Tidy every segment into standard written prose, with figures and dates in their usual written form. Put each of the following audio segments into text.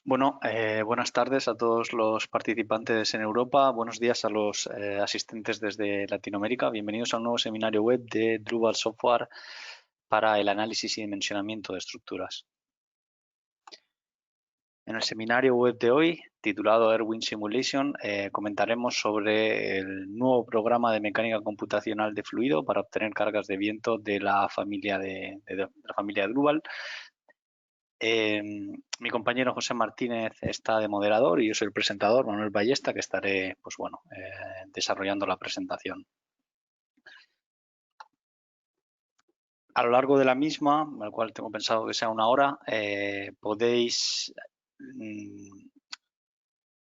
Bueno, buenas tardes a todos los participantes en Europa. Buenos días a los asistentes desde Latinoamérica. Bienvenidos a un nuevo seminario web de Drupal Software para el análisis y dimensionamiento de estructuras. En el seminario web de hoy, titulado Erwin Simulation, comentaremos sobre el nuevo programa de mecánica computacional de fluido para obtener cargas de viento de la familia de la familia Drupal. Mi compañero José Martínez está de moderador y yo soy el presentador, Manuel Ballesta, que estaré desarrollando la presentación. A lo largo de la misma, al cual tengo pensado que sea una hora, podéis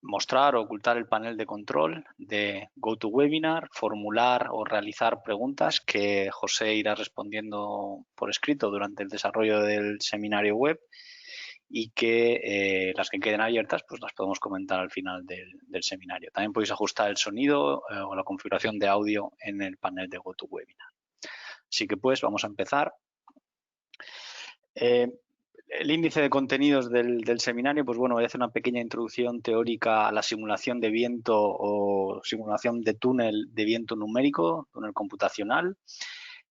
mostrar o ocultar el panel de control de GoToWebinar, formular o realizar preguntas que José irá respondiendo por escrito durante el desarrollo del seminario web y que las que queden abiertas pues las podemos comentar al final del seminario. También podéis ajustar el sonido o la configuración de audio en el panel de GoToWebinar. Así que pues vamos a empezar. El índice de contenidos del seminario, pues bueno, voy a hacer una pequeña introducción teórica a la simulación de viento o simulación de túnel de viento numérico, túnel computacional.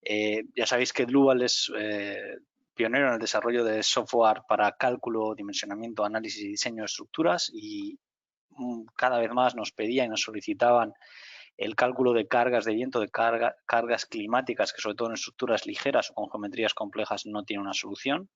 Ya sabéis que Drupal es pionero en el desarrollo de software para cálculo, dimensionamiento, análisis y diseño de estructuras y cada vez más nos pedían y nos solicitaban el cálculo de cargas de viento, de cargas climáticas, que sobre todo en estructuras ligeras o con geometrías complejas no tiene una solución.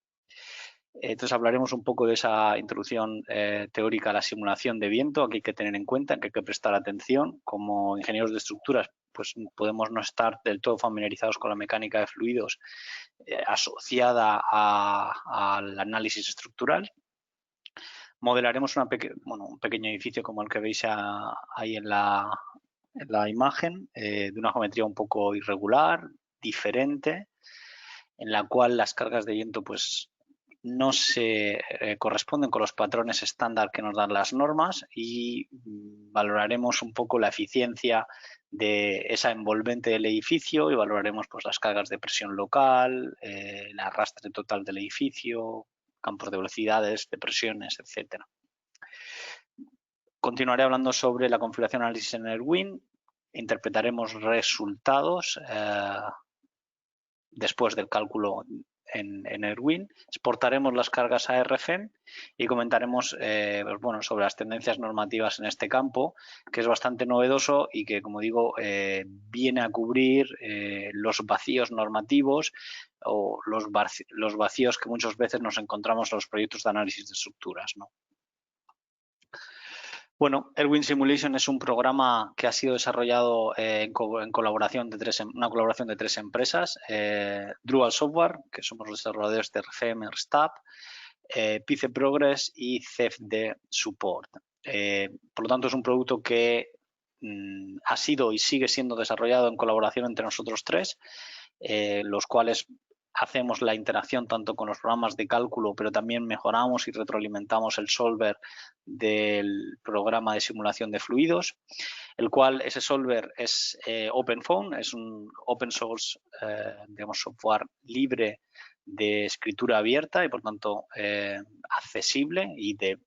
Entonces hablaremos un poco de esa introducción teórica a la simulación de viento, que hay que tener en cuenta, que hay que prestar atención. Como ingenieros de estructuras, pues podemos no estar del todo familiarizados con la mecánica de fluidos asociada al análisis estructural. Modelaremos un pequeño edificio como el que veis ahí en la imagen, de una geometría un poco irregular, diferente, en la cual las cargas de viento pues no se corresponden con los patrones estándar que nos dan las normas y valoraremos un poco la eficiencia de esa envolvente del edificio y valoraremos pues las cargas de presión local, el arrastre total del edificio, campos de velocidades, de presiones, etcétera. Continuaré hablando sobre la configuración análisis en Erwin. Interpretaremos resultados después del cálculo en Erwin, exportaremos las cargas a RFEM y comentaremos sobre las tendencias normativas en este campo, que es bastante novedoso y que, como digo, viene a cubrir los vacíos normativos o los vacíos que muchas veces nos encontramos en los proyectos de análisis de estructuras, ¿no? Bueno, Erwin Simulation es un programa que ha sido desarrollado en colaboración de una colaboración de tres empresas, Drupal Software, que somos los desarrolladores de RFM, RSTAP, Pice Progress y CFD Support. Por lo tanto, es un producto que ha sido y sigue siendo desarrollado en colaboración entre nosotros tres, los cuales hacemos la interacción tanto con los programas de cálculo, pero también mejoramos y retroalimentamos el solver del programa de simulación de fluidos, el cual ese solver es OpenFOAM, es un open source, software libre de escritura abierta y por tanto accesible y de,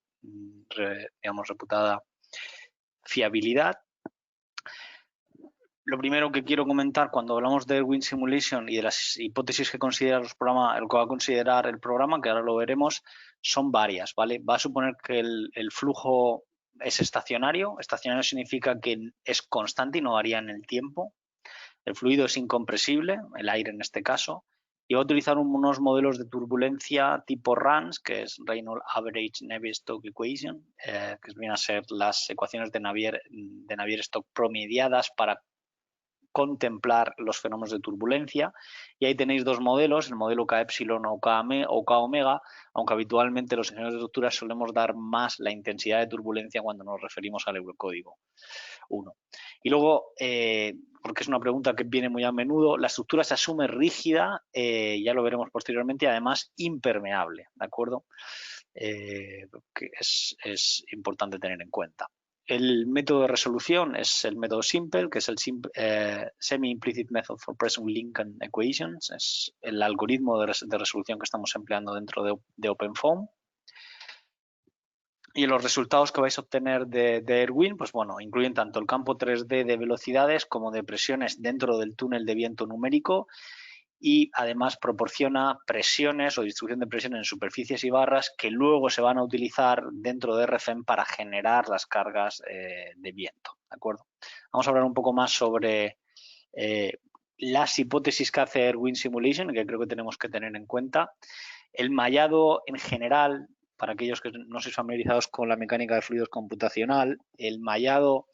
reputada fiabilidad. Lo primero que quiero comentar cuando hablamos de Erwin Simulation y de las hipótesis que considera el que va a considerar el programa, que ahora lo veremos, son varias, ¿vale? Va a suponer que el flujo es estacionario. Estacionario significa que es constante y no varía en el tiempo. El fluido es incompresible, el aire en este caso, y va a utilizar unos modelos de turbulencia tipo RANS, que es Reynolds Average Navier-Stokes Equation, que vienen a ser las ecuaciones de Navier-Stokes promediadas para contemplar los fenómenos de turbulencia, y ahí tenéis dos modelos, el modelo K epsilon o K omega, aunque habitualmente los ingenieros de estructuras solemos dar más la intensidad de turbulencia cuando nos referimos al eurocódigo 1. Y luego, porque es una pregunta que viene muy a menudo, la estructura se asume rígida, ya lo veremos posteriormente, y además impermeable, ¿de acuerdo? Que es importante tener en cuenta. El método de resolución es el método simple, que es el Semi-Implicit Method for Pressure-Lincoln Equations. Es el algoritmo de resolución que estamos empleando dentro de OpenFOAM. Y los resultados que vais a obtener de Erwin, pues bueno, incluyen tanto el campo 3D de velocidades como de presiones dentro del túnel de viento numérico, y además proporciona presiones o distribución de presiones en superficies y barras que luego se van a utilizar dentro de RFEM para generar las cargas de viento. ¿De acuerdo? Vamos a hablar un poco más sobre las hipótesis que hace Erwin Simulation, que creo que tenemos que tener en cuenta. El mallado en general, para aquellos que no sois familiarizados con la mecánica de fluidos computacional, el mallado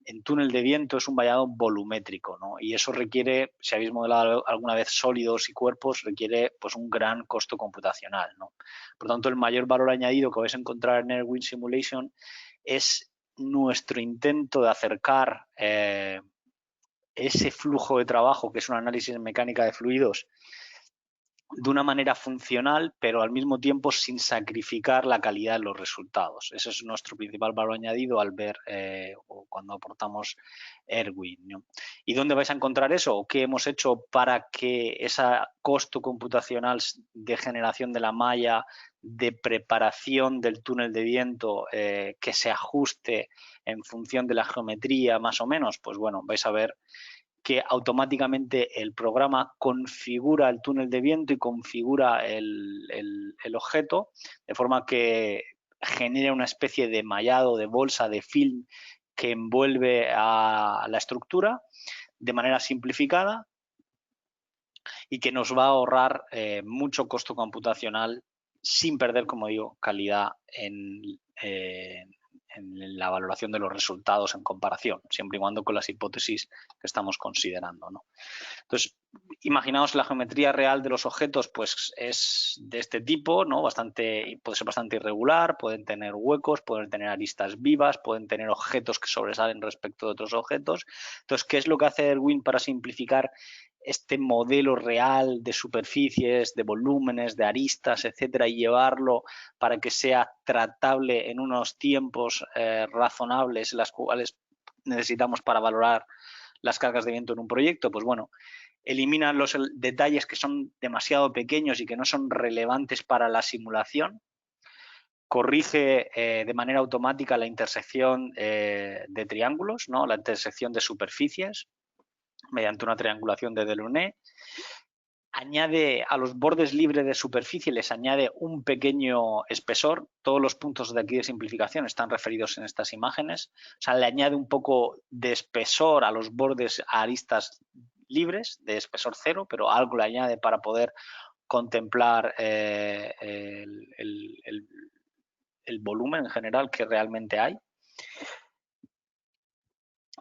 en túnel de viento es un mallado volumétrico, ¿no? Y eso requiere, si habéis modelado alguna vez sólidos y cuerpos, requiere pues un gran costo computacional, ¿no? Por tanto, el mayor valor añadido que vais a encontrar en Erwin Simulation es nuestro intento de acercar ese flujo de trabajo, que es un análisis en mecánica de fluidos, de una manera funcional, pero al mismo tiempo sin sacrificar la calidad de los resultados. Ese es nuestro principal valor añadido al ver o cuando aportamos Erwin, ¿no? ¿Y dónde vais a encontrar eso? ¿O qué hemos hecho para que ese costo computacional de generación de la malla, de preparación del túnel de viento, que se ajuste en función de la geometría más o menos? Pues bueno, vais a ver que automáticamente el programa configura el túnel de viento y configura el objeto, de forma que genera una especie de mallado, de bolsa, de film que envuelve a la estructura de manera simplificada y que nos va a ahorrar mucho costo computacional sin perder, como digo, calidad en la valoración de los resultados en comparación, siempre y cuando con las hipótesis que estamos considerando, ¿no? Entonces, imaginaos la geometría real de los objetos, pues es de este tipo, ¿no? Puede ser bastante irregular, pueden tener huecos, pueden tener aristas vivas, pueden tener objetos que sobresalen respecto de otros objetos. Entonces, ¿qué es lo que hace Erwin para simplificar este modelo real de superficies, de volúmenes, de aristas, etcétera, y llevarlo para que sea tratable en unos tiempos razonables, las cuales necesitamos para valorar las cargas de viento en un proyecto? Pues bueno, elimina los detalles que son demasiado pequeños y que no son relevantes para la simulación, corrige de manera automática la intersección de triángulos, ¿no? La intersección de superficies mediante una triangulación de Delaunay. Añade a los bordes libres de superficie, les añade un pequeño espesor. Todos los puntos de aquí de simplificación están referidos en estas imágenes. O sea, le añade un poco de espesor a los bordes aristas libres, de espesor cero, pero algo le añade para poder contemplar el volumen en general que realmente hay.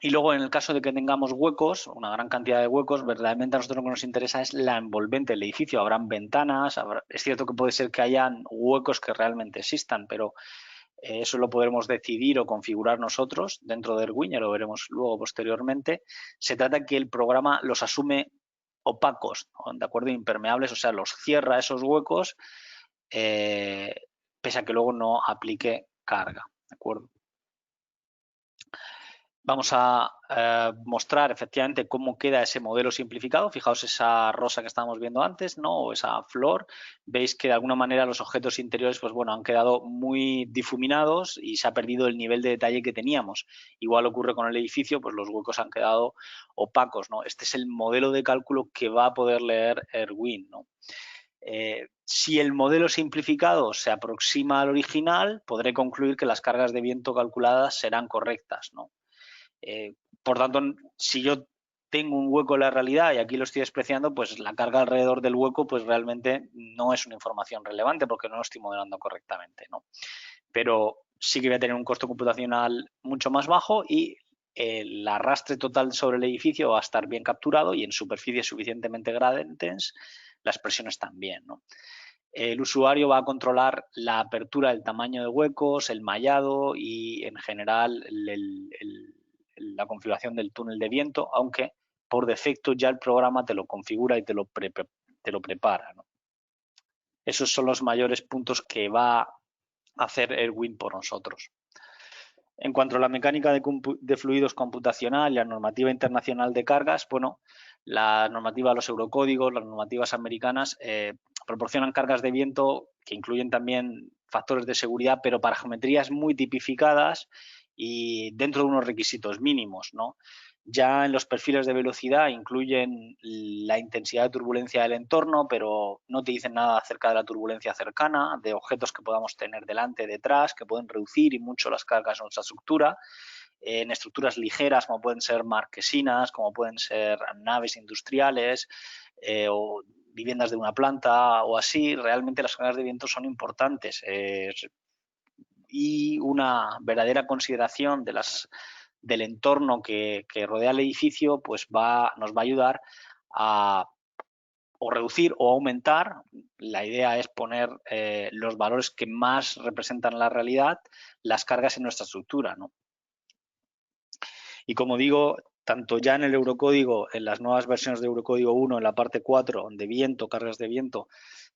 Y luego, en el caso de que tengamos huecos, una gran cantidad de huecos, verdaderamente a nosotros lo que nos interesa es la envolvente del edificio. Habrán ventanas, es cierto que puede ser que hayan huecos que realmente existan, pero eso lo podremos decidir o configurar nosotros dentro de Erwin, ya lo veremos luego posteriormente. Se trata de que el programa los asume opacos, ¿no? ¿De acuerdo? Impermeables, o sea, los cierra esos huecos, pese a que luego no aplique carga, ¿de acuerdo? Vamos a mostrar efectivamente cómo queda ese modelo simplificado. Fijaos esa rosa que estábamos viendo antes, ¿no? O esa flor. Veis que de alguna manera los objetos interiores, pues bueno, han quedado muy difuminados y se ha perdido el nivel de detalle que teníamos. Igual ocurre con el edificio, pues los huecos han quedado opacos, ¿no? Este es el modelo de cálculo que va a poder leer Erwin, ¿no? Si el modelo simplificado se aproxima al original, podré concluir que las cargas de viento calculadas serán correctas, ¿no? Por tanto, si yo tengo un hueco en la realidad y aquí lo estoy despreciando, pues la carga alrededor del hueco pues realmente no es una información relevante porque no lo estoy modelando correctamente, ¿no? Pero sí que voy a tener un costo computacional mucho más bajo y el arrastre total sobre el edificio va a estar bien capturado y en superficies suficientemente grandes las presiones también, ¿no? El usuario va a controlar la apertura, el tamaño de huecos, el mallado y en general la configuración del túnel de viento, aunque por defecto ya el programa te lo configura y te lo prepara, ¿no? Esos son los mayores puntos que va a hacer Erwin por nosotros. En cuanto a la mecánica de fluidos computacional y la normativa internacional de cargas, bueno, la normativa, los eurocódigos, las normativas americanas proporcionan cargas de viento que incluyen también factores de seguridad, pero para geometrías muy tipificadas y dentro de unos requisitos mínimos, ¿no? Ya en los perfiles de velocidad incluyen la intensidad de turbulencia del entorno, pero no te dicen nada acerca de la turbulencia cercana, de objetos que podamos tener delante, detrás, que pueden reducir y mucho las cargas en nuestra estructura. En estructuras ligeras, como pueden ser marquesinas, como pueden ser naves industriales o viviendas de una planta o así, realmente las cargas de viento son importantes. Y una verdadera consideración del entorno que rodea el edificio pues nos va a ayudar a o reducir o aumentar. La idea es poner los valores que más representan la realidad, las cargas en nuestra estructura, ¿no? Y como digo, tanto ya en el Eurocódigo, en las nuevas versiones de Eurocódigo 1, en la parte 4, de viento, cargas de viento,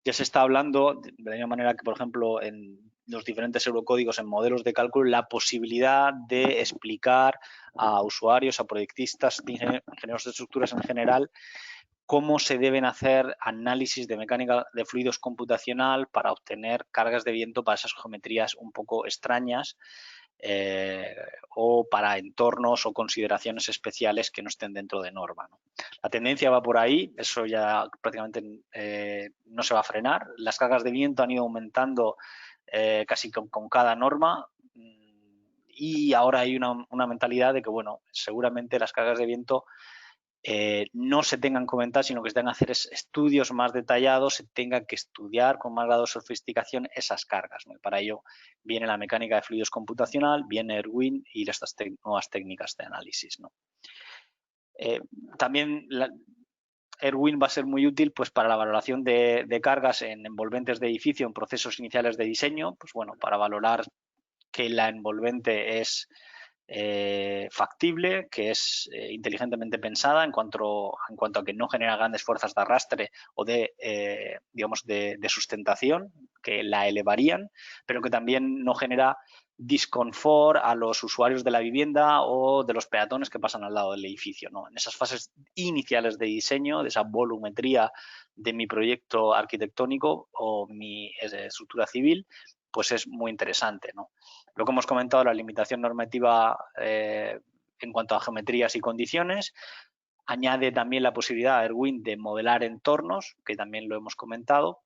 ya se está hablando, de la misma manera que, por ejemplo, en los diferentes Eurocódigos, en modelos de cálculo, la posibilidad de explicar a usuarios, a proyectistas, ingenieros de estructuras en general, cómo se deben hacer análisis de mecánica de fluidos computacional para obtener cargas de viento para esas geometrías un poco extrañas, o para entornos o consideraciones especiales que no estén dentro de norma, ¿no? La tendencia va por ahí, eso ya prácticamente no se va a frenar. Las cargas de viento han ido aumentando casi con cada norma, y ahora hay una mentalidad de que, bueno, seguramente las cargas de viento no se tengan que comentar, sino que se tengan que hacer estudios más detallados, se tenga que estudiar con más grado de sofisticación esas cargas, ¿no? Y para ello viene la mecánica de fluidos computacional, viene Erwin y estas nuevas técnicas de análisis, ¿no? También Erwin va a ser muy útil pues, para la valoración de cargas en envolventes de edificio en procesos iniciales de diseño, pues bueno, para valorar que la envolvente es factible, que es inteligentemente pensada en cuanto a que no genera grandes fuerzas de arrastre o digamos, de sustentación, que la elevarían, pero que también no genera disconfort a los usuarios de la vivienda o de los peatones que pasan al lado del edificio, ¿no? En esas fases iniciales de diseño, de esa volumetría de mi proyecto arquitectónico o mi estructura civil, pues es muy interesante, ¿no? Lo que hemos comentado, la limitación normativa en cuanto a geometrías y condiciones. Añade también la posibilidad, Erwin, de modelar entornos, que también lo hemos comentado.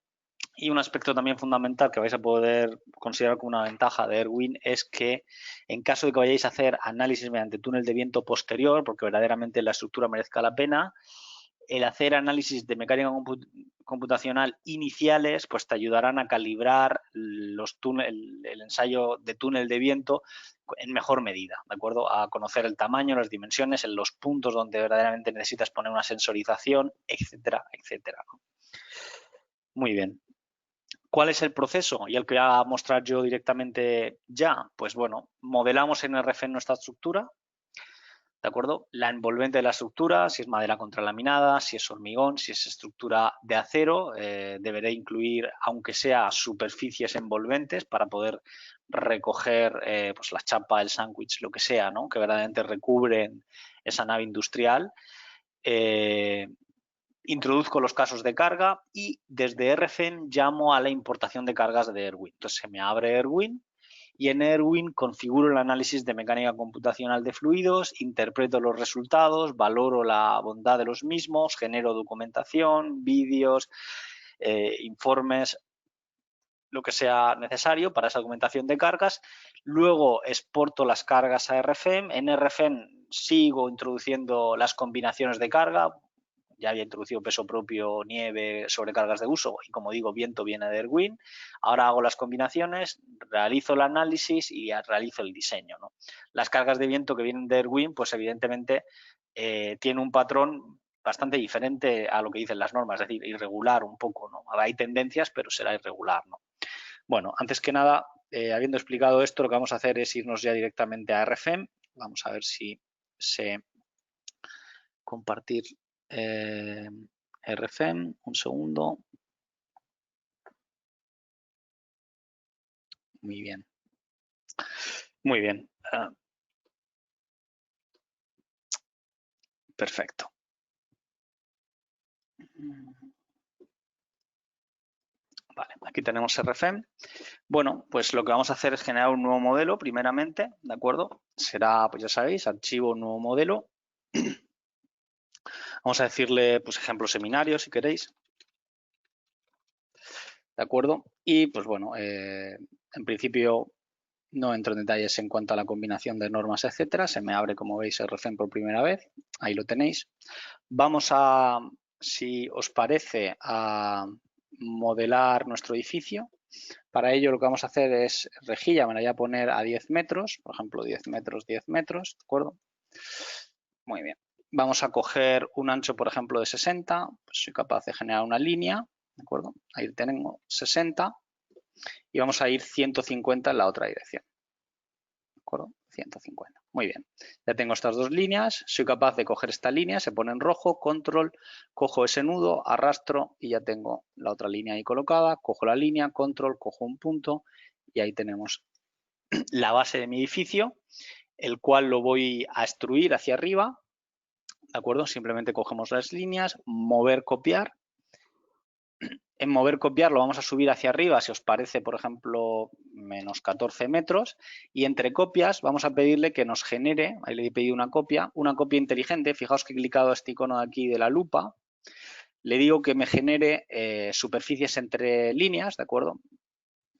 Y un aspecto también fundamental que vais a poder considerar como una ventaja de Erwin es que en caso de que vayáis a hacer análisis mediante túnel de viento posterior, porque verdaderamente la estructura merezca la pena, el hacer análisis de mecánica computacional iniciales pues te ayudarán a calibrar el ensayo de túnel de viento en mejor medida, ¿de acuerdo? A conocer el tamaño, las dimensiones, en los puntos donde verdaderamente necesitas poner una sensorización, etcétera, etcétera. Muy bien. ¿Cuál es el proceso? Y el que voy a mostrar yo directamente ya, pues bueno, modelamos en RF nuestra estructura, ¿de acuerdo? La envolvente de la estructura, si es madera contralaminada, si es hormigón, si es estructura de acero, deberé incluir, aunque sea superficies envolventes, para poder recoger pues la chapa, el sándwich, lo que sea, ¿no? Que verdaderamente recubren esa nave industrial. Introduzco los casos de carga y desde RFEN llamo a la importación de cargas de Erwin. Entonces se me abre Erwin y en Erwin configuro el análisis de mecánica computacional de fluidos, interpreto los resultados, valoro la bondad de los mismos, genero documentación, vídeos, informes, lo que sea necesario para esa documentación de cargas. Luego exporto las cargas a RFEM. En RFEM sigo introduciendo las combinaciones de carga. Ya había introducido peso propio, nieve, sobrecargas de uso y, como digo, viento viene de Erwin. Ahora hago las combinaciones, realizo el análisis y realizo el diseño, ¿no? Las cargas de viento que vienen de Erwin, pues evidentemente tienen un patrón bastante diferente a lo que dicen las normas, es decir, irregular un poco, ¿no? Hay tendencias, pero será irregular, ¿no? Bueno, antes que nada, habiendo explicado esto, lo que vamos a hacer es irnos ya directamente a RFEM. Vamos a ver si sé compartir RFEM, un segundo. Muy bien. Muy bien. Perfecto. Vale, aquí tenemos RFEM. Bueno, pues lo que vamos a hacer es generar un nuevo modelo primeramente, ¿de acuerdo? Será, pues ya sabéis, archivo, nuevo modelo. Vamos a decirle, pues ejemplo seminario, si queréis. ¿De acuerdo? Y pues bueno, en principio no entro en detalles en cuanto a la combinación de normas, etcétera. Se me abre, como veis, RFEM por primera vez. Ahí lo tenéis. Vamos a, si os parece, a modelar nuestro edificio. Para ello lo que vamos a hacer es rejilla, me la voy a poner a 10 metros, por ejemplo 10 metros, 10 metros, ¿de acuerdo? Muy bien. Vamos a coger un ancho, por ejemplo, de 60, pues soy capaz de generar una línea, ¿de acuerdo? Ahí tenemos 60 y vamos a ir 150 en la otra dirección, ¿de acuerdo? 150. Muy bien. Ya tengo estas dos líneas, soy capaz de coger esta línea, se pone en rojo, control, cojo ese nudo, arrastro y ya tengo la otra línea ahí colocada, cojo la línea, control, cojo un punto y ahí tenemos la base de mi edificio, el cual lo voy a extruir hacia arriba, ¿de acuerdo? Simplemente cogemos las líneas, mover, copiar. En mover, copiar lo vamos a subir hacia arriba, si os parece, por ejemplo, menos 14 metros. Y entre copias vamos a pedirle que nos genere, ahí le he pedido una copia inteligente. Fijaos que he clicado este icono de aquí de la lupa. Le digo que me genere superficies entre líneas, ¿de acuerdo?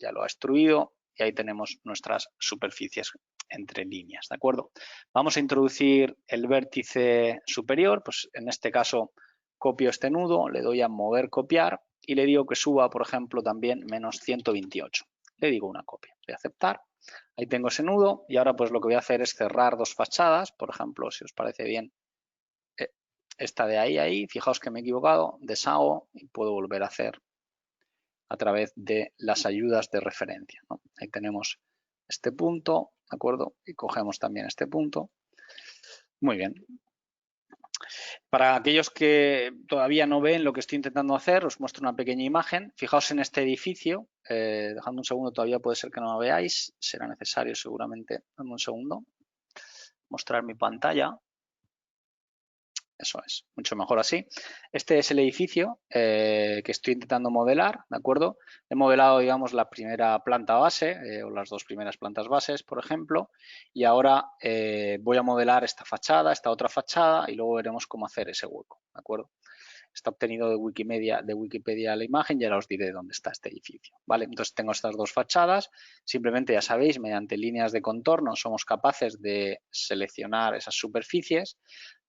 Ya lo ha extruido y ahí tenemos nuestras superficies entre líneas, ¿de acuerdo? Vamos a introducir el vértice superior, pues en este caso copio este nudo, le doy a mover, copiar y le digo que suba, por ejemplo, también menos 128. Le digo una copia, voy a aceptar. Ahí tengo ese nudo y ahora pues lo que voy a hacer es cerrar dos fachadas, por ejemplo, si os parece bien, esta de ahí a ahí, fijaos que me he equivocado, deshago y puedo volver a hacer a través de las ayudas de referencia, ¿no? Ahí tenemos este punto, ¿de acuerdo? Y cogemos también este punto. Muy bien. Para aquellos que todavía no ven lo que estoy intentando hacer, os muestro una pequeña imagen. Fijaos en este edificio. Dejadme un segundo, todavía puede ser que no lo veáis. Será necesario seguramente. Dame un segundo. Mostrar mi pantalla. Eso es, mucho mejor así. Este es el edificio que estoy intentando modelar, ¿de acuerdo? He modelado, digamos, la primera planta base o las dos primeras plantas bases, por ejemplo, y ahora voy a modelar esta fachada, esta otra fachada y luego veremos cómo hacer ese hueco, ¿de acuerdo? Está obtenido de Wikipedia la imagen y ahora os diré dónde está este edificio, ¿vale? Entonces tengo estas dos fachadas, simplemente ya sabéis, mediante líneas de contorno somos capaces de seleccionar esas superficies.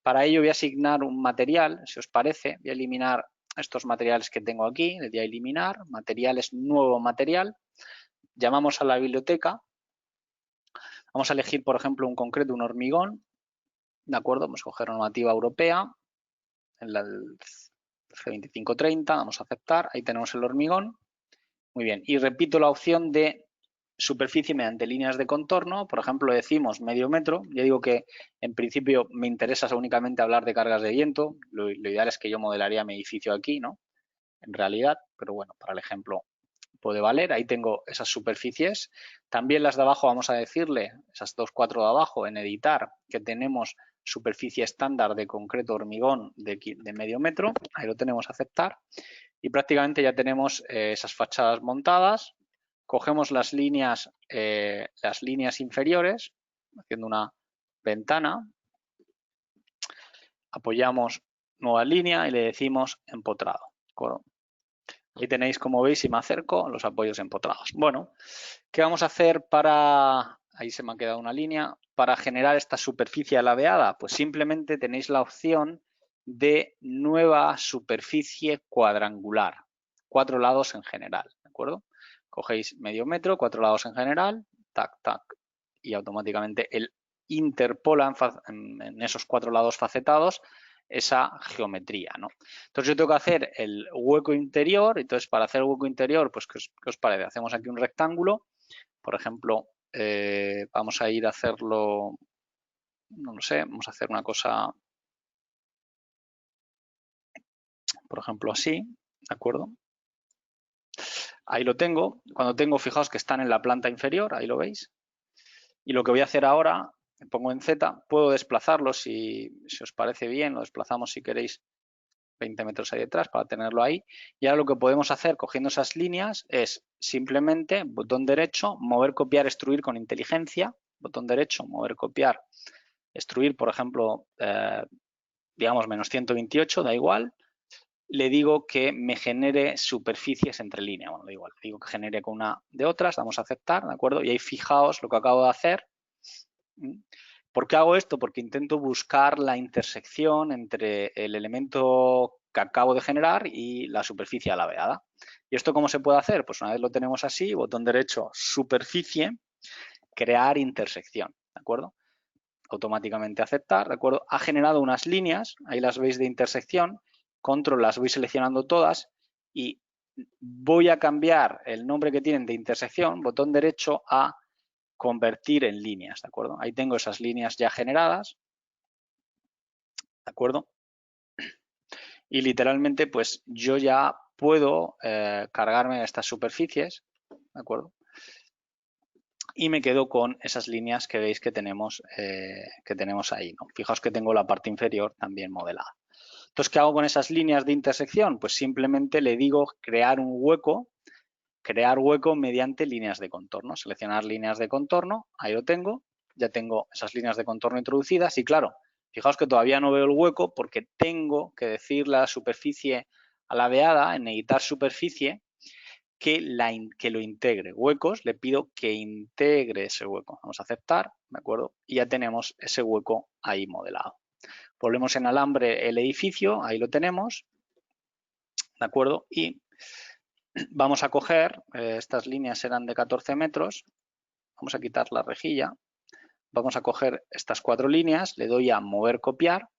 Para ello voy a asignar un material, si os parece, voy a eliminar estos materiales que tengo aquí, le voy a eliminar, materiales, nuevo material, llamamos a la biblioteca, vamos a elegir, por ejemplo, un concreto, un hormigón, ¿de acuerdo? Vamos a coger normativa europea, en la G2530, vamos a aceptar, ahí tenemos el hormigón, muy bien, y repito la opción de superficie mediante líneas de contorno, por ejemplo, decimos medio metro, yo digo que en principio me interesa únicamente hablar de cargas de viento, lo ideal es que yo modelaría mi edificio aquí, ¿no? En realidad, pero bueno, para el ejemplo puede valer, ahí tengo esas superficies, también las de abajo vamos a decirle, esas dos, cuatro de abajo, en editar, que tenemos superficie estándar de concreto hormigón de medio metro, ahí lo tenemos a aceptar, y prácticamente ya tenemos esas fachadas montadas. Cogemos las líneas inferiores, haciendo una ventana, apoyamos nueva línea y le decimos empotrado. ¿De acuerdo? Ahí tenéis, como veis, si me acerco, los apoyos empotrados. Bueno, ¿qué vamos a hacer para, ahí se me ha quedado una línea, para generar esta superficie alabeada? Pues simplemente tenéis la opción de nueva superficie cuadrangular, 4 lados en general, ¿de acuerdo? Cogéis medio metro, 4 lados en general, tac, tac, y automáticamente él interpola en esos 4 lados facetados esa geometría, ¿no? Entonces yo tengo que hacer el hueco interior, entonces para hacer el hueco interior, pues ¿qué os parece? Hacemos aquí un rectángulo, por ejemplo, vamos a ir a hacerlo, no lo sé, vamos a hacer una cosa, por ejemplo, así, ¿de acuerdo? Ahí lo tengo, cuando tengo, fijaos que están en la planta inferior, ahí lo veis, y lo que voy a hacer ahora, pongo en Z, puedo desplazarlo si os parece bien, lo desplazamos si queréis 20 metros ahí detrás para tenerlo ahí. Y ahora lo que podemos hacer cogiendo esas líneas es simplemente botón derecho, mover, copiar, extruir con inteligencia. Botón derecho, mover, copiar, extruir, por ejemplo, digamos menos 128, da igual. Le digo que me genere superficies entre líneas. Bueno, da igual, le digo que genere con una de otras, damos a aceptar, ¿de acuerdo? Y ahí fijaos lo que acabo de hacer. ¿Por qué hago esto? Porque intento buscar la intersección entre el elemento que acabo de generar y la superficie alabeada. ¿Y esto cómo se puede hacer? Pues una vez lo tenemos así, botón derecho, superficie, crear intersección, ¿de acuerdo? Automáticamente aceptar, ¿de acuerdo? Ha generado unas líneas, ahí las veis de intersección, control las voy seleccionando todas y voy a cambiar el nombre que tienen de intersección, botón derecho, a convertir en líneas, ¿de acuerdo? Ahí tengo esas líneas ya generadas, ¿de acuerdo? Y literalmente, pues yo ya puedo cargarme estas superficies, ¿de acuerdo? Y me quedo con esas líneas que veis que tenemos ahí, ¿no? Fijaos que tengo la parte inferior también modelada. Entonces, ¿qué hago con esas líneas de intersección? Pues simplemente le digo crear hueco mediante líneas de contorno. Seleccionar líneas de contorno, ahí lo tengo, ya tengo esas líneas de contorno introducidas y claro, fijaos que todavía no veo el hueco porque tengo que decirle a la superficie alabeada, en editar superficie, que lo integre. Huecos, le pido que integre ese hueco. Vamos a aceptar, ¿de acuerdo? Y ya tenemos ese hueco ahí modelado. Volvemos en alambre el edificio, ahí lo tenemos, ¿de acuerdo? Y vamos a coger, estas líneas serán de 14 metros, vamos a quitar la rejilla, vamos a coger estas 4 líneas, le doy a mover, copiar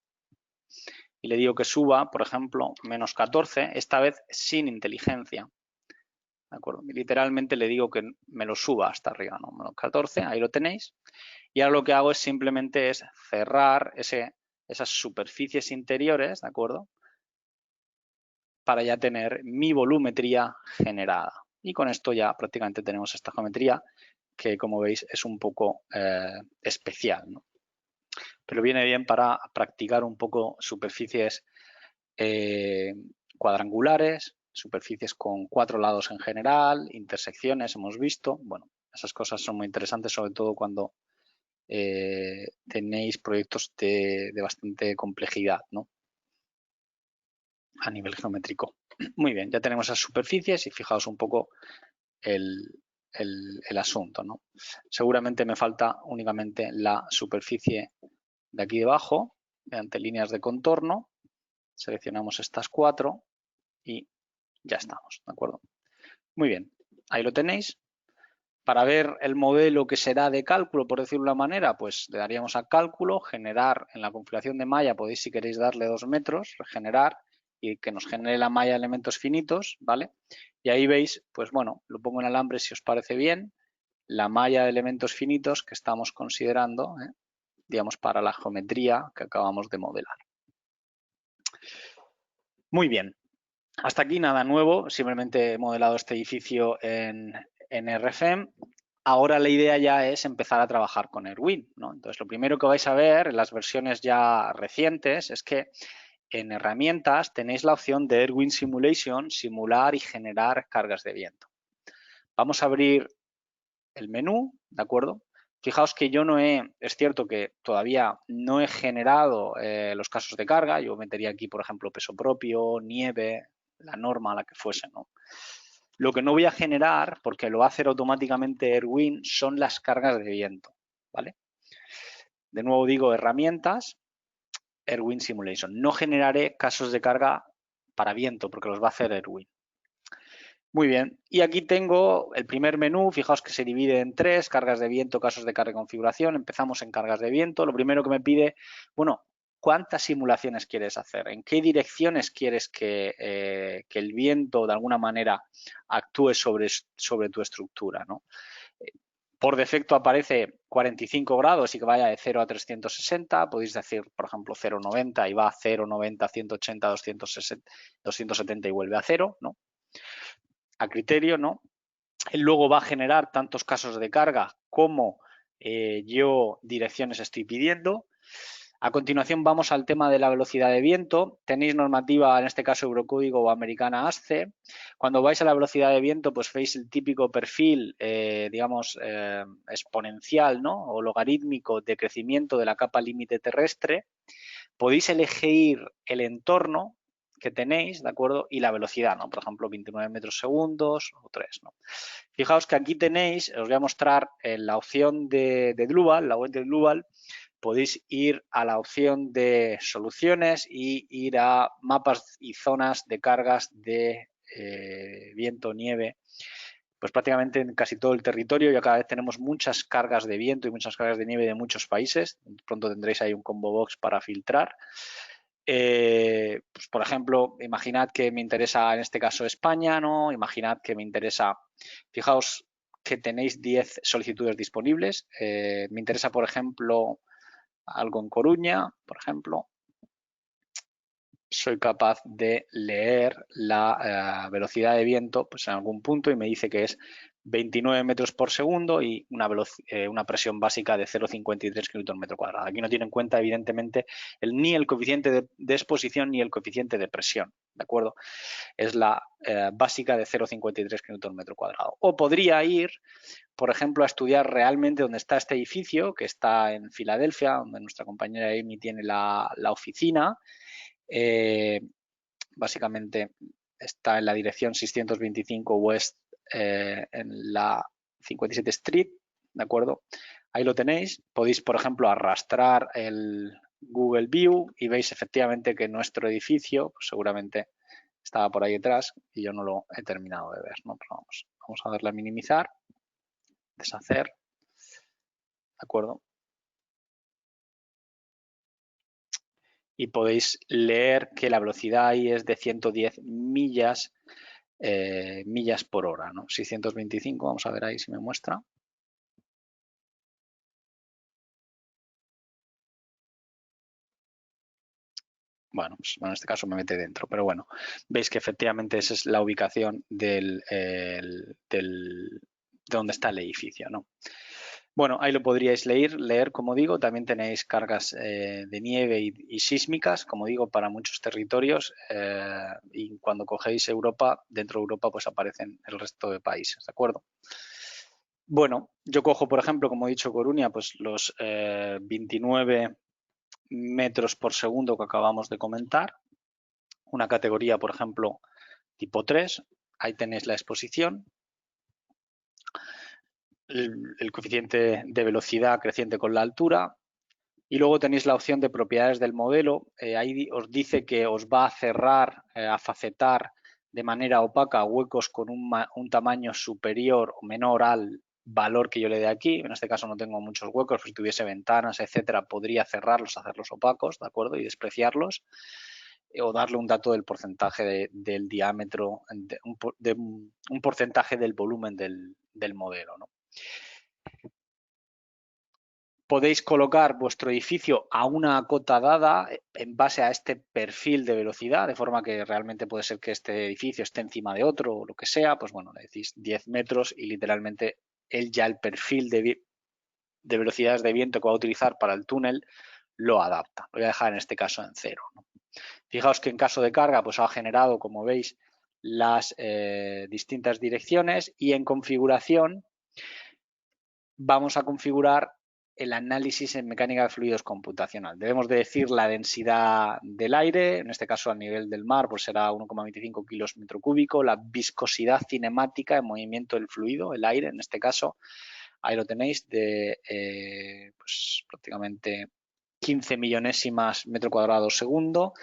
y le digo que suba, por ejemplo, menos 14, esta vez sin inteligencia. ¿De acuerdo? Y literalmente le digo que me lo suba hasta arriba, ¿no? Menos 14, ahí lo tenéis. Y ahora lo que hago es simplemente cerrar esas superficies interiores, ¿de acuerdo? Para ya tener mi volumetría generada. Y con esto ya prácticamente tenemos esta geometría que, como veis, es un poco especial, ¿no? Pero viene bien para practicar un poco superficies cuadrangulares, superficies con 4 lados en general, intersecciones, hemos visto. Bueno, esas cosas son muy interesantes, sobre todo cuando tenéis proyectos de bastante complejidad, ¿no? A nivel geométrico. Muy bien, ya tenemos esas superficies y fijaos un poco el asunto, ¿no? Seguramente me falta únicamente la superficie de aquí debajo, mediante líneas de contorno. Seleccionamos estas 4 y ya estamos, ¿de acuerdo? Muy bien, ahí lo tenéis. Para ver el modelo que será de cálculo, por decirlo de una manera, pues le daríamos a cálculo, generar en la configuración de malla, podéis si queréis darle 2 metros, regenerar y que nos genere la malla de elementos finitos, ¿vale? Y ahí veis, pues bueno, lo pongo en alambre si os parece bien, la malla de elementos finitos que estamos considerando, digamos, para la geometría que acabamos de modelar. Muy bien, hasta aquí nada nuevo, simplemente he modelado este edificio en RFEM. Ahora la idea ya es empezar a trabajar con Erwin, ¿no? Entonces, lo primero que vais a ver en las versiones ya recientes es que en herramientas tenéis la opción de Erwin Simulation, simular y generar cargas de viento. Vamos a abrir el menú, ¿de acuerdo? Fijaos que yo es cierto que todavía no he generado los casos de carga, yo metería aquí, por ejemplo, peso propio, nieve, la norma, la que fuese, ¿no? Lo que no voy a generar, porque lo va a hacer automáticamente Erwin, son las cargas de viento, ¿vale? De nuevo digo herramientas, Erwin Simulation. No generaré casos de carga para viento, porque los va a hacer Erwin. Muy bien, y aquí tengo el primer menú, fijaos que se divide en 3, cargas de viento, casos de carga y configuración. Empezamos en cargas de viento. Lo primero que me pide, bueno, ¿cuántas simulaciones quieres hacer? ¿En qué direcciones quieres que el viento de alguna manera actúe sobre tu estructura, ¿no? Por defecto aparece 45 grados y que vaya de 0 a 360. Podéis decir, por ejemplo, 0,90 y va a 0,90, 180, 260, 270 y vuelve a 0, ¿no? A criterio, ¿no? Él luego va a generar tantos casos de carga como yo direcciones estoy pidiendo. A continuación vamos al tema de la velocidad de viento. Tenéis normativa, en este caso Eurocódigo o americana ASCE. Cuando vais a la velocidad de viento, pues veis el típico perfil, digamos, exponencial, ¿no? O logarítmico de crecimiento de la capa límite terrestre. Podéis elegir el entorno que tenéis, ¿de acuerdo? Y la velocidad, ¿no? Por ejemplo, 29 metros segundos o 3, ¿no? Fijaos que aquí tenéis, os voy a mostrar la opción de Global, la web de Global. Podéis ir a la opción de soluciones y ir a mapas y zonas de cargas de viento, nieve, pues prácticamente en casi todo el territorio. Ya cada vez tenemos muchas cargas de viento y muchas cargas de nieve de muchos países. Pronto tendréis ahí un combo box para filtrar. Pues por ejemplo, imaginad que me interesa en este caso España, ¿no? Imaginad que me interesa, fijaos que tenéis 10 solicitudes disponibles. Me interesa, por ejemplo, algo en Coruña, por ejemplo. Soy capaz de leer la velocidad de viento pues en algún punto y me dice que es 29 metros por segundo y una presión básica de 0,53 kN metro cuadrado. Aquí no tiene en cuenta, evidentemente, ni el coeficiente de exposición ni el coeficiente de presión, ¿de acuerdo? Es la básica de 0,53 kN metro cuadrado. O podría ir, por ejemplo, a estudiar realmente dónde está este edificio, que está en Filadelfia, donde nuestra compañera Amy tiene la oficina. Básicamente está en la dirección 625 West en la 57 Street, ¿de acuerdo? Ahí lo tenéis. Podéis, por ejemplo, arrastrar el Google View y veis efectivamente que nuestro edificio pues, seguramente estaba por ahí detrás y yo no lo he terminado de ver, ¿no? Pero vamos a darle a minimizar, deshacer, ¿de acuerdo? Y podéis leer que la velocidad ahí es de 110 millas por hora, ¿no? 625, vamos a ver ahí si me muestra. Bueno, pues en este caso me mete dentro, pero bueno, veis que efectivamente esa es la ubicación de donde está el edificio, ¿no? Bueno, ahí lo podríais leer, como digo, también tenéis cargas de nieve y sísmicas, como digo, para muchos territorios y cuando cogéis Europa, dentro de Europa pues aparecen el resto de países, ¿de acuerdo? Bueno, yo cojo, por ejemplo, como he dicho, Coruña, pues los 29 metros por segundo que acabamos de comentar, una categoría, por ejemplo, tipo 3, ahí tenéis la exposición, el coeficiente de velocidad creciente con la altura y luego tenéis la opción de propiedades del modelo, ahí os dice que os va a cerrar, a facetar de manera opaca huecos con un tamaño superior o menor al valor que yo le dé aquí. En este caso no tengo muchos huecos, pero si tuviese ventanas, etcétera, podría cerrarlos, hacerlos opacos, ¿de acuerdo? Y despreciarlos o darle un dato del porcentaje del diámetro, de un porcentaje del volumen del modelo, ¿no? Podéis colocar vuestro edificio a una cota dada en base a este perfil de velocidad, de forma que realmente puede ser que este edificio esté encima de otro o lo que sea, pues bueno, le decís 10 metros y literalmente él ya el perfil de velocidades de viento que va a utilizar para el túnel lo adapta. Lo voy a dejar en este caso en 0, ¿no? Fijaos que en caso de carga pues ha generado, como veis, las distintas direcciones y en configuración vamos a configurar el análisis en mecánica de fluidos computacional. Debemos de decir la densidad del aire, en este caso a nivel del mar pues será 1,25 kilos metro cúbico, la viscosidad cinemática en movimiento del fluido, el aire en este caso, ahí lo tenéis, de pues prácticamente 15 millonésimas metro cuadrado segundo.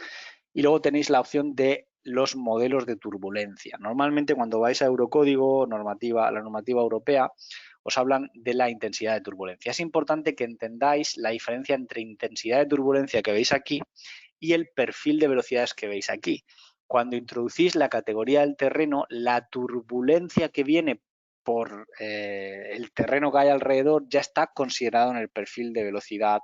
Y luego tenéis la opción de los modelos de turbulencia. Normalmente cuando vais a Eurocódigo, la normativa europea, os hablan de la intensidad de turbulencia. Es importante que entendáis la diferencia entre intensidad de turbulencia que veis aquí y el perfil de velocidades que veis aquí. Cuando introducís la categoría del terreno, la turbulencia que viene por el terreno que hay alrededor ya está considerado en el perfil de velocidad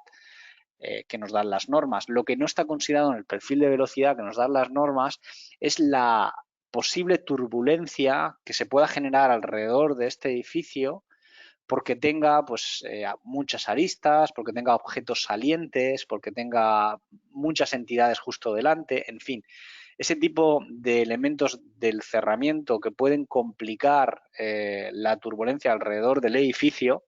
que nos dan las normas. Lo que no está considerado en el perfil de velocidad que nos dan las normas es la posible turbulencia que se pueda generar alrededor de este edificio porque tenga pues, muchas aristas, porque tenga objetos salientes, porque tenga muchas entidades justo delante, en fin. Ese tipo de elementos del cerramiento que pueden complicar la turbulencia alrededor del edificio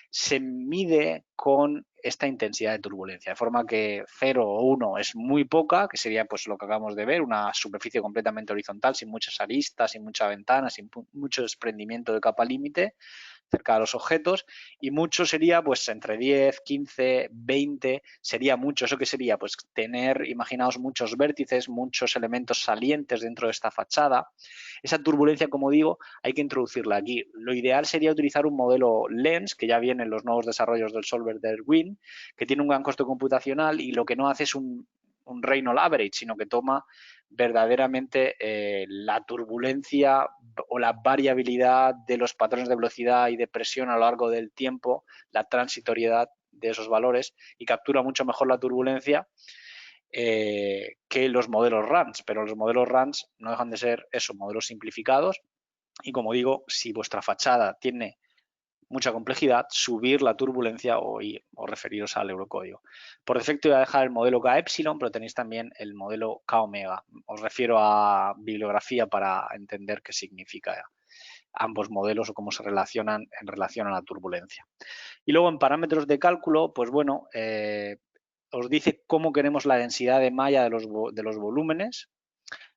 se mide con esta intensidad de turbulencia, de forma que 0 o 1 es muy poca, que sería pues lo que acabamos de ver, una superficie completamente horizontal, sin muchas aristas, sin mucha ventana, sin mucho desprendimiento de capa límite cerca de los objetos, y mucho sería pues entre 10, 15, 20, sería mucho. ¿Eso qué sería? Pues tener, imaginaos, muchos vértices, muchos elementos salientes dentro de esta fachada. Esa turbulencia, como digo, hay que introducirla aquí. Lo ideal sería utilizar un modelo LENS, que ya viene en los nuevos desarrollos del solver de Erwin, que tiene un gran coste computacional y lo que no hace es un Reynolds average, sino que toma verdaderamente la turbulencia o la variabilidad de los patrones de velocidad y de presión a lo largo del tiempo, la transitoriedad de esos valores, y captura mucho mejor la turbulencia que los modelos RANS, pero los modelos RANS no dejan de ser esos modelos simplificados, y como digo, si vuestra fachada tiene mucha complejidad, subir la turbulencia o referiros al eurocódigo. Por defecto voy a dejar el modelo K epsilon, pero tenéis también el modelo K omega. Os refiero a bibliografía para entender qué significa ambos modelos o cómo se relacionan en relación a la turbulencia. Y luego en parámetros de cálculo, pues bueno, os dice cómo queremos la densidad de malla de los volúmenes,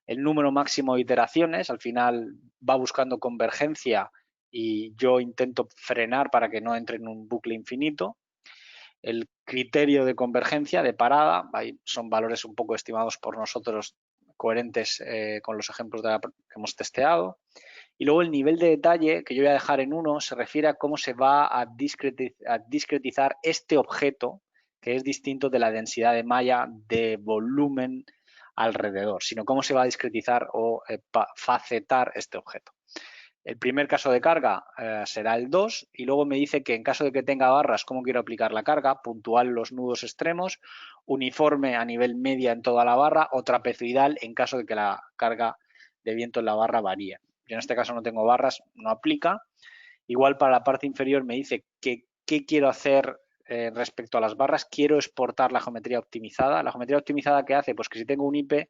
el número máximo de iteraciones, al final va buscando convergencia y yo intento frenar para que no entre en un bucle infinito. El criterio de convergencia, de parada, son valores un poco estimados por nosotros coherentes con los ejemplos que hemos testeado. Y luego el nivel de detalle, que yo voy a dejar en 1, se refiere a cómo se va a discretizar este objeto, que es distinto de la densidad de malla de volumen alrededor, sino cómo se va a discretizar o facetar este objeto. El primer caso de carga será el 2 y luego me dice que en caso de que tenga barras, cómo quiero aplicar la carga, puntual en los nudos extremos, uniforme a nivel media en toda la barra o trapezoidal en caso de que la carga de viento en la barra varíe. Yo en este caso no tengo barras, no aplica. Igual para la parte inferior me dice que qué quiero hacer respecto a las barras. Quiero exportar la geometría optimizada. La geometría optimizada, ¿qué hace? Pues que si tengo un IP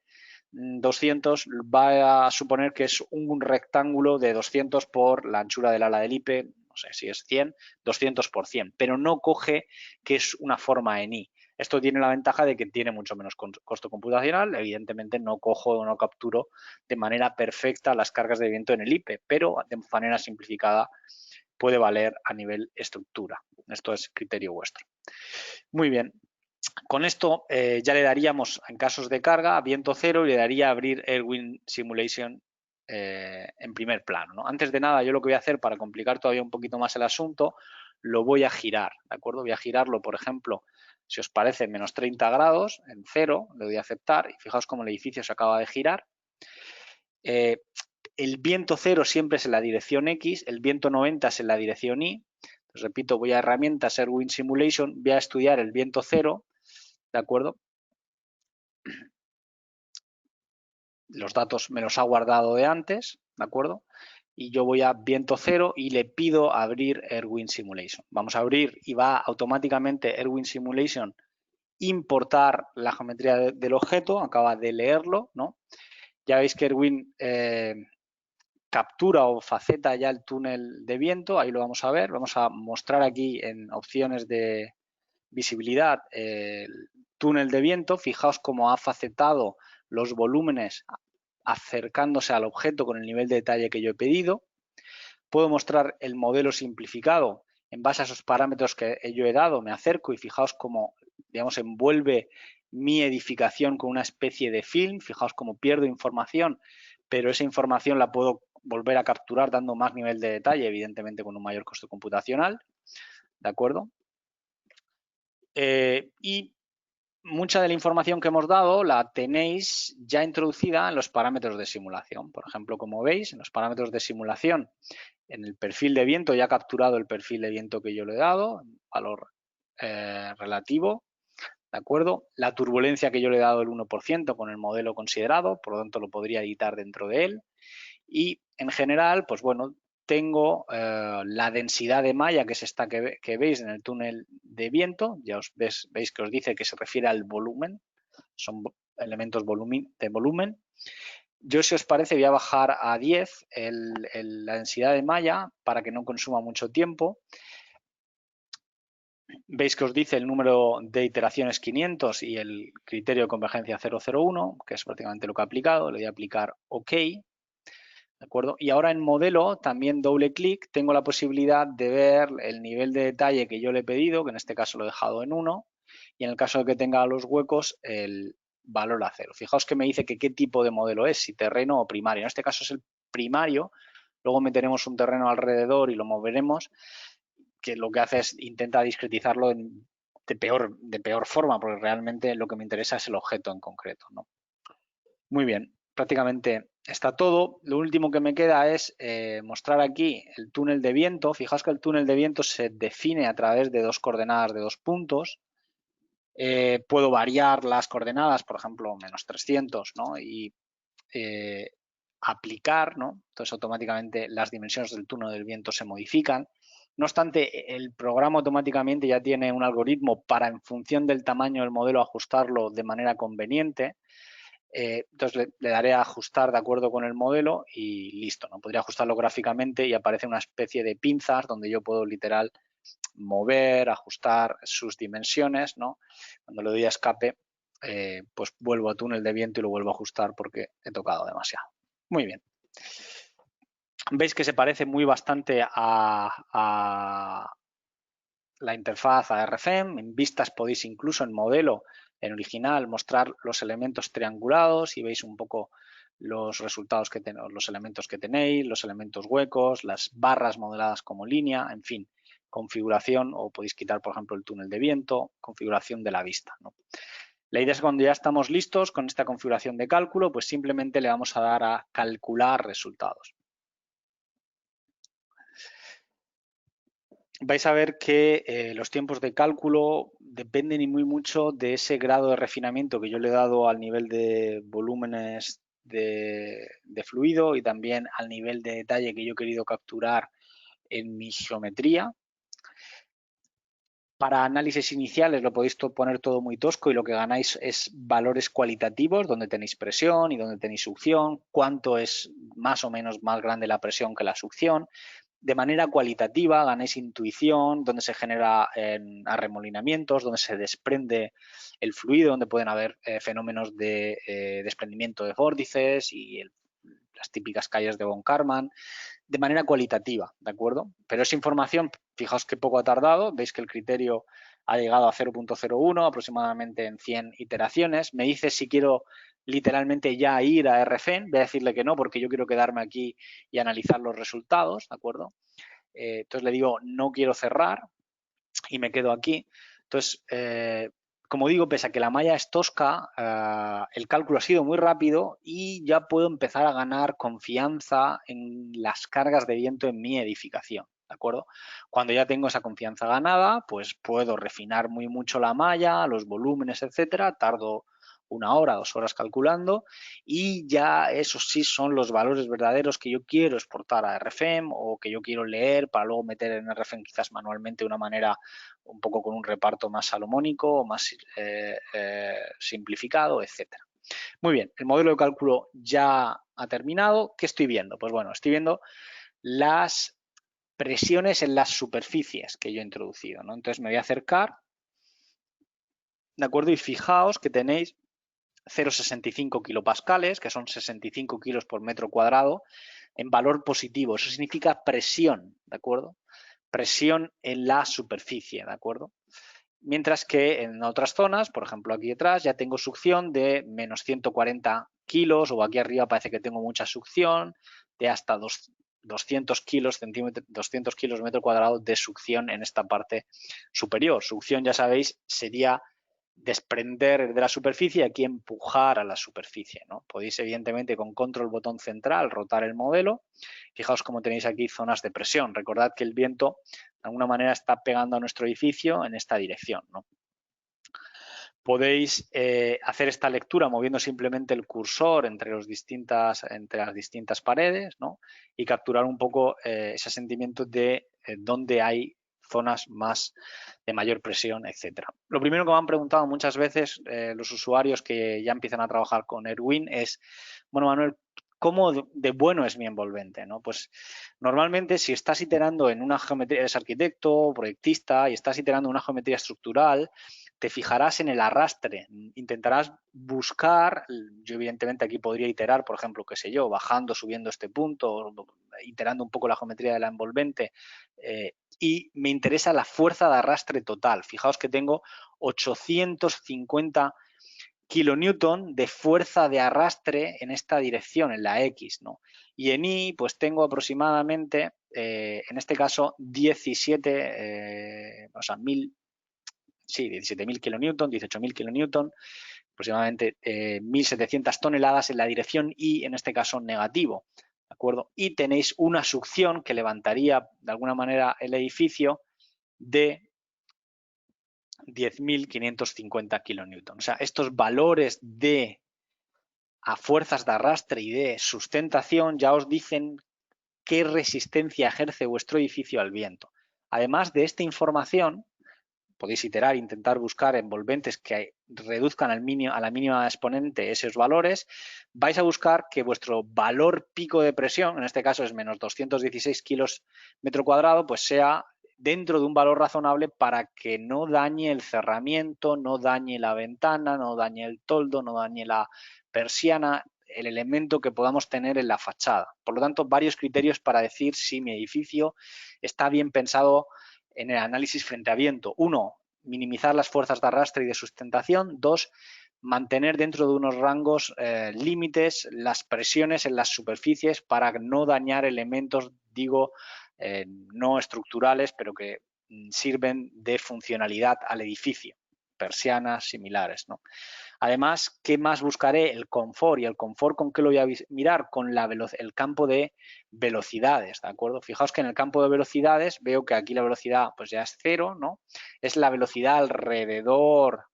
200 va a suponer que es un rectángulo de 200 por la anchura del ala del IP, no sé si es 100, 200 por 100, pero no coge que es una forma en I. Esto tiene la ventaja de que tiene mucho menos costo computacional. Evidentemente no cojo o no capturo de manera perfecta las cargas de viento en el IP, pero de manera simplificada puede valer a nivel estructura. Esto es criterio vuestro. Muy bien. Con esto ya le daríamos, en casos de carga, a viento cero y le daría abrir Erwin Simulation en primer plano, ¿no? Antes de nada, yo lo que voy a hacer para complicar todavía un poquito más el asunto, lo voy a girar, ¿de acuerdo? Voy a girarlo, por ejemplo, si os parece, menos 30 grados, en cero, le doy a aceptar y fijaos cómo el edificio se acaba de girar. El viento cero siempre es en la dirección X, el viento 90 es en la dirección Y. Entonces, repito, voy a herramientas, Erwin Simulation, voy a estudiar el viento cero, ¿de acuerdo? Los datos me los ha guardado de antes, ¿de acuerdo? Y yo voy a viento cero y le pido abrir Erwin Simulation. Vamos a abrir y va automáticamente Erwin Simulation importar la geometría del objeto, acaba de leerlo, ¿no? Ya veis que Erwin captura o faceta ya el túnel de viento, ahí lo vamos a ver. Vamos a mostrar aquí en opciones de visibilidad el túnel de viento. Fijaos cómo ha facetado los volúmenes acercándose al objeto con el nivel de detalle que yo he pedido. Puedo mostrar el modelo simplificado en base a esos parámetros que yo he dado. Me acerco y fijaos cómo, digamos, envuelve mi edificación con una especie de film. Fijaos cómo pierdo información, pero esa información la puedo volver a capturar dando más nivel de detalle, evidentemente con un mayor costo computacional. ¿De acuerdo? Y mucha de la información que hemos dado la tenéis ya introducida en los parámetros de simulación. Por ejemplo, como veis, en los parámetros de simulación, en el perfil de viento ya ha capturado el perfil de viento que yo le he dado, valor relativo, ¿de acuerdo? La turbulencia que yo le he dado el 1% con el modelo considerado, por lo tanto lo podría editar dentro de él. Y en general, pues bueno, tengo la densidad de malla, que es esta que veis en el túnel de viento. Ya veis que os dice que se refiere al volumen, son elementos de volumen. Yo, si os parece, voy a bajar a 10 la densidad de malla para que no consuma mucho tiempo. Veis que os dice el número de iteraciones 500 y el criterio de convergencia 001, que es prácticamente lo que he aplicado. Le voy a aplicar OK. ¿De acuerdo? Y ahora en modelo, también doble clic, tengo la posibilidad de ver el nivel de detalle que yo le he pedido, que en este caso lo he dejado en 1, y en el caso de que tenga los huecos, el valor a 0. Fijaos que me dice que qué tipo de modelo es, si terreno o primario. En este caso es el primario, luego meteremos un terreno alrededor y lo moveremos, que lo que hace es intenta discretizarlo de peor forma, porque realmente lo que me interesa es el objeto en concreto, ¿no? Muy bien, prácticamente está todo. Lo último que me queda es mostrar aquí el túnel de viento. Fijaos que el túnel de viento se define a través de dos coordenadas de 2 puntos. Puedo variar las coordenadas, por ejemplo, -300, ¿no? Y aplicar, ¿no? Entonces automáticamente las dimensiones del túnel del viento se modifican. No obstante, el programa automáticamente ya tiene un algoritmo para, en función del tamaño del modelo, ajustarlo de manera conveniente. Entonces le daré a ajustar de acuerdo con el modelo y listo, ¿no? Podría ajustarlo gráficamente y aparece una especie de pinzas donde yo puedo literal mover, ajustar sus dimensiones, ¿no? Cuando le doy a escape, pues vuelvo a túnel de viento y lo vuelvo a ajustar porque he tocado demasiado. Muy bien. Veis que se parece muy bastante a la interfaz a RFEM. En vistas podéis incluso en modelo, en original, mostrar los elementos triangulados y veis un poco los resultados que tenéis, los elementos que tenéis, los elementos huecos, las barras modeladas como línea, en fin, configuración, o podéis quitar, por ejemplo, el túnel de viento, configuración de la vista, ¿no? La idea es que cuando ya estamos listos con esta configuración de cálculo, pues simplemente le vamos a dar a calcular resultados. Vais a ver que los tiempos de cálculo dependen y muy mucho de ese grado de refinamiento que yo le he dado al nivel de volúmenes de fluido y también al nivel de detalle que yo he querido capturar en mi geometría. Para análisis iniciales lo podéis poner todo muy tosco y lo que ganáis es valores cualitativos, donde tenéis presión y donde tenéis succión, cuánto es más o menos más grande la presión que la succión. De manera cualitativa ganáis intuición, donde se genera arremolinamientos, donde se desprende el fluido, donde pueden haber fenómenos de desprendimiento de vórtices y las típicas calles de von Karman, de manera cualitativa, ¿de acuerdo? Pero esa información, fijaos que poco ha tardado, veis que el criterio ha llegado a 0.01 aproximadamente en 100 iteraciones. Me dice si quiero literalmente ya ir a RFEM, voy a decirle que no porque yo quiero quedarme aquí y analizar los resultados, ¿de acuerdo? Entonces le digo no quiero cerrar y me quedo aquí. Entonces, como digo, pese a que la malla es tosca, el cálculo ha sido muy rápido y ya puedo empezar a ganar confianza en las cargas de viento en mi edificación, ¿de acuerdo? Cuando ya tengo esa confianza ganada, pues puedo refinar muy mucho la malla, los volúmenes, etcétera. Tardo 1 hora, 2 horas calculando y ya esos sí son los valores verdaderos que yo quiero exportar a RFEM o que yo quiero leer para luego meter en RFEM quizás manualmente de una manera un poco con un reparto más salomónico, más simplificado, etcétera. Muy bien, el modelo de cálculo ya ha terminado. ¿Qué estoy viendo? Pues bueno, estoy viendo las presiones en las superficies que yo he introducido, ¿no? Entonces me voy a acercar, ¿de acuerdo? Y fijaos que tenéis 0,65 kilopascales, que son 65 kilos por metro cuadrado, en valor positivo. Eso significa presión, ¿de acuerdo? Presión en la superficie, ¿de acuerdo? Mientras que en otras zonas, por ejemplo aquí detrás, ya tengo succión de menos 140 kilos o aquí arriba parece que tengo mucha succión de hasta 200 kilos, 200 kilos metro cuadrado de succión en esta parte superior. Succión, ya sabéis, sería desprender de la superficie y aquí empujar a la superficie, ¿no? Podéis evidentemente con control botón central rotar el modelo. Fijaos cómo tenéis aquí zonas de presión. Recordad que el viento de alguna manera está pegando a nuestro edificio en esta dirección, ¿no? podéis hacer esta lectura moviendo simplemente el cursor entre las distintas paredes, ¿no? Y capturar un poco ese sentimiento de dónde hay zonas más de mayor presión, etcétera. Lo primero que me han preguntado muchas veces los usuarios que ya empiezan a trabajar con Erwin es, bueno, Manuel, ¿cómo de bueno es mi envolvente? ¿No? Pues normalmente si estás iterando en una geometría, eres arquitecto, proyectista y estás iterando en una geometría estructural, te fijarás en el arrastre, intentarás buscar, yo evidentemente aquí podría iterar, por ejemplo, qué sé yo, bajando, subiendo este punto, iterando un poco la geometría de la envolvente, y me interesa la fuerza de arrastre total. Fijaos que tengo 850 kilonewton de fuerza de arrastre en esta dirección, en la X, ¿no? Y en Y, pues tengo aproximadamente, en este caso, 17, o sea, 17.000 kilonewton, 18.000 kilonewton, aproximadamente 1.700 toneladas en la dirección Y, en este caso negativo, ¿de acuerdo? Y tenéis una succión que levantaría de alguna manera el edificio de 10.550 kilonewton. O sea, estos valores de a fuerzas de arrastre y de sustentación ya os dicen qué resistencia ejerce vuestro edificio al viento. Además de esta información, podéis iterar, intentar buscar envolventes que reduzcan a la mínima exponente esos valores. Vais a buscar que vuestro valor pico de presión, en este caso es menos 216 kilos metro cuadrado, pues sea dentro de un valor razonable para que no dañe el cerramiento, no dañe la ventana, no dañe el toldo, no dañe la persiana, el elemento que podamos tener en la fachada. Por lo tanto, varios criterios para decir si mi edificio está bien pensado en el análisis frente a viento. 1, minimizar las fuerzas de arrastre y de sustentación. 2, mantener dentro de unos rangos límites las presiones en las superficies para no dañar elementos, digo, no estructurales, pero que sirven de funcionalidad al edificio, persianas similares, ¿no? Además, ¿qué más buscaré? El confort. ¿Y el confort con qué lo voy a mirar? Con el campo de velocidades, ¿de acuerdo? Fijaos que en el campo de velocidades veo que aquí la velocidad pues ya es 0, ¿no? Es la velocidad alrededor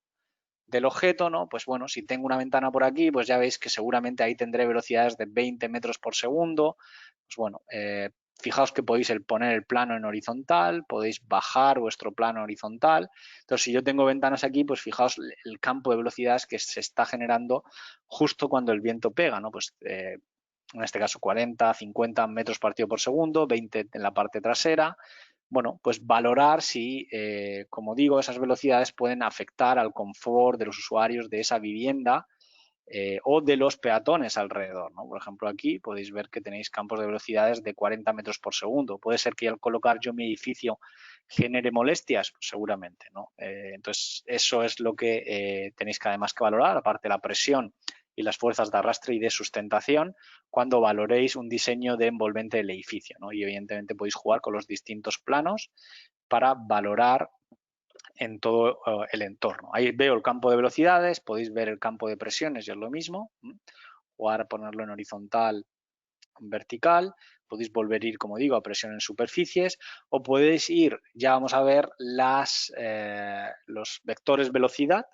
del objeto, ¿no? Pues bueno, si tengo una ventana por aquí, pues ya veis que seguramente ahí tendré velocidades de 20 metros por segundo. Pues bueno, fijaos que podéis poner el plano en horizontal, podéis bajar vuestro plano horizontal. Entonces, si yo tengo ventanas aquí, pues fijaos el campo de velocidades que se está generando justo cuando el viento pega, ¿no? Pues en este caso 40, 50 metros partido por segundo, 20 en la parte trasera. Bueno, pues valorar si, como digo, esas velocidades pueden afectar al confort de los usuarios de esa vivienda o de los peatones alrededor, ¿no? Por ejemplo, aquí podéis ver que tenéis campos de velocidades de 40 metros por segundo. ¿Puede ser que al colocar yo mi edificio genere molestias? Pues seguramente, ¿no? Entonces, eso es lo que tenéis que además que valorar, aparte de la presión y las fuerzas de arrastre y de sustentación, cuando valoréis un diseño de envolvente del edificio, ¿no? Y evidentemente podéis jugar con los distintos planos para valorar en todo el entorno. Ahí veo el campo de velocidades, podéis ver el campo de presiones y es lo mismo. Jugar a ponerlo en horizontal, en vertical. Podéis volver a ir, como digo, a presión en superficies o podéis ir, ya vamos a ver, los vectores velocidad,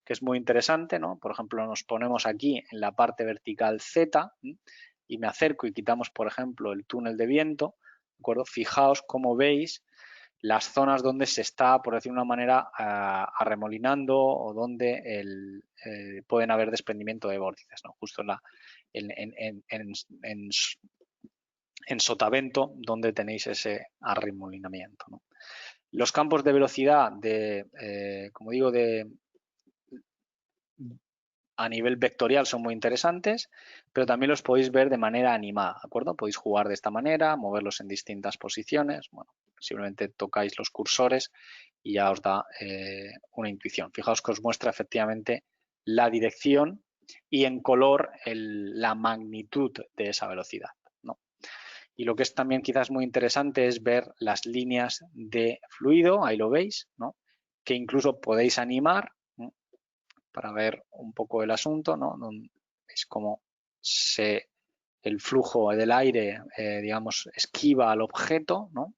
que es muy interesante, ¿no? Por ejemplo, nos ponemos aquí en la parte vertical Z y me acerco y quitamos, por ejemplo, el túnel de viento, ¿de acuerdo? Fijaos cómo veis las zonas donde se está, por decir de una manera, arremolinando o donde pueden haber desprendimiento de vórtices, ¿no? Justo en sotavento donde tenéis ese arremolinamiento, ¿no? Los campos de velocidad, como digo, a nivel vectorial son muy interesantes, pero también los podéis ver de manera animada, ¿de acuerdo? Podéis jugar de esta manera, moverlos en distintas posiciones, bueno, simplemente tocáis los cursores y ya os da una intuición. Fijaos que os muestra efectivamente la dirección y en color la magnitud de esa velocidad, ¿no? Y lo que es también quizás muy interesante es ver las líneas de fluido, ahí lo veis, ¿no? Que incluso podéis animar, ¿no? Para ver un poco el asunto, ¿no? Es como el flujo del aire, digamos, esquiva al objeto, ¿no?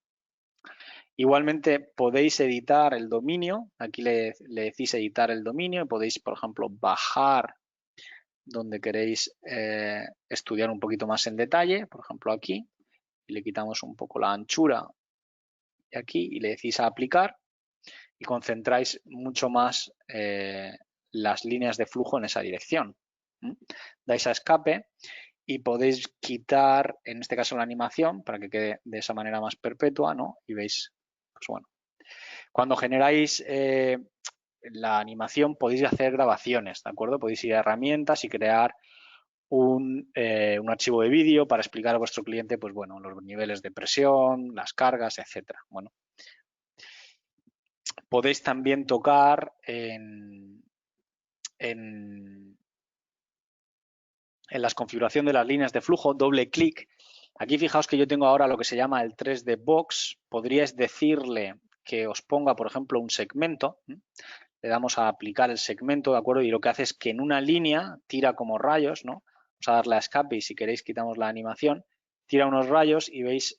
Igualmente podéis editar el dominio, aquí le decís editar el dominio y podéis, por ejemplo, bajar donde queréis estudiar un poquito más en detalle, por ejemplo aquí, y le quitamos un poco la anchura aquí y le decís a aplicar y concentráis mucho más las líneas de flujo en esa dirección. Dais a escape y podéis quitar, en este caso, la animación para que quede de esa manera más perpetua, ¿no? Y veis, pues bueno, cuando generáis la animación podéis hacer grabaciones, ¿de acuerdo? Podéis ir a herramientas y crear un archivo de vídeo para explicar a vuestro cliente, pues bueno, los niveles de presión, las cargas, etcétera. Bueno, podéis también tocar en las configuraciones de las líneas de flujo, doble clic. Aquí fijaos que yo tengo ahora lo que se llama el 3D Box. Podríais decirle que os ponga, por ejemplo, un segmento. Le damos a aplicar el segmento, ¿de acuerdo? Y lo que hace es que en una línea tira como rayos, ¿no? Vamos a darle a escape y si queréis quitamos la animación. Tira unos rayos y veis,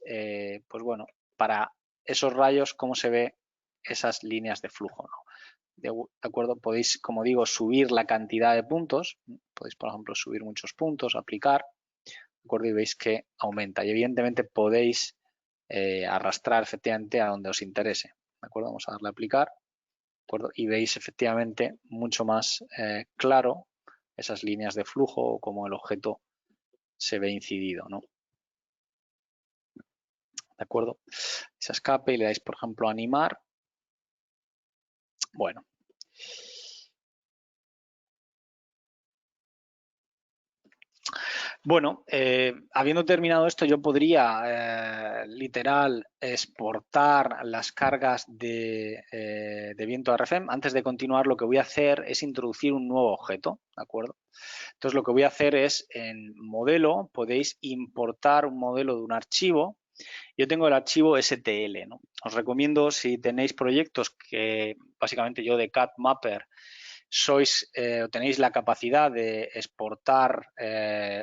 pues bueno, para esos rayos cómo se ve esas líneas de flujo, ¿no? ¿De acuerdo? Podéis, como digo, subir la cantidad de puntos. Podéis, por ejemplo, subir muchos puntos, aplicar, ¿de acuerdo? Y veis que aumenta. Y evidentemente podéis arrastrar efectivamente a donde os interese, ¿de acuerdo? Vamos a darle a aplicar, ¿de acuerdo? Y veis efectivamente mucho más claro esas líneas de flujo o cómo el objeto se ve incidido, ¿no? ¿De acuerdo? Se escape y le dais, por ejemplo, a animar. Bueno. Bueno, habiendo terminado esto, yo podría literal exportar las cargas de viento RFM. Antes de continuar, lo que voy a hacer es introducir un nuevo objeto, ¿de acuerdo? Entonces, lo que voy a hacer es, en modelo, podéis importar un modelo de un archivo. Yo tengo el archivo STL, ¿no? Os recomiendo, si tenéis proyectos que, básicamente yo de CAD Mapper, tenéis la capacidad de exportar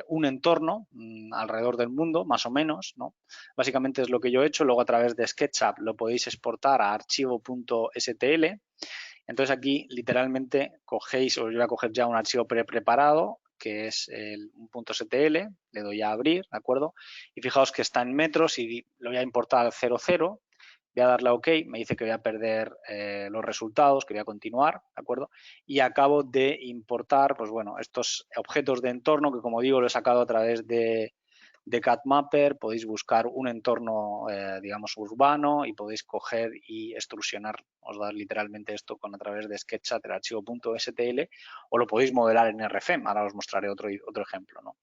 un entorno alrededor del mundo, más o menos, ¿no? Básicamente es lo que yo he hecho. Luego a través de SketchUp lo podéis exportar a archivo.stl. Entonces aquí literalmente cogéis, os voy a coger ya un archivo preparado que es un .stl, le doy a abrir, ¿de acuerdo? Y fijaos que está en metros y lo voy a importar al 00. Voy a darle a OK, me dice que voy a perder los resultados, que voy a continuar, ¿de acuerdo? Y acabo de importar, pues bueno, estos objetos de entorno que, como digo, lo he sacado a través de CAD Mapper. Podéis buscar un entorno, digamos, urbano y podéis coger y extrusionar, os da literalmente esto a través de SketchUp, el archivo .stl, o lo podéis modelar en RFM. Ahora os mostraré otro ejemplo, ¿no?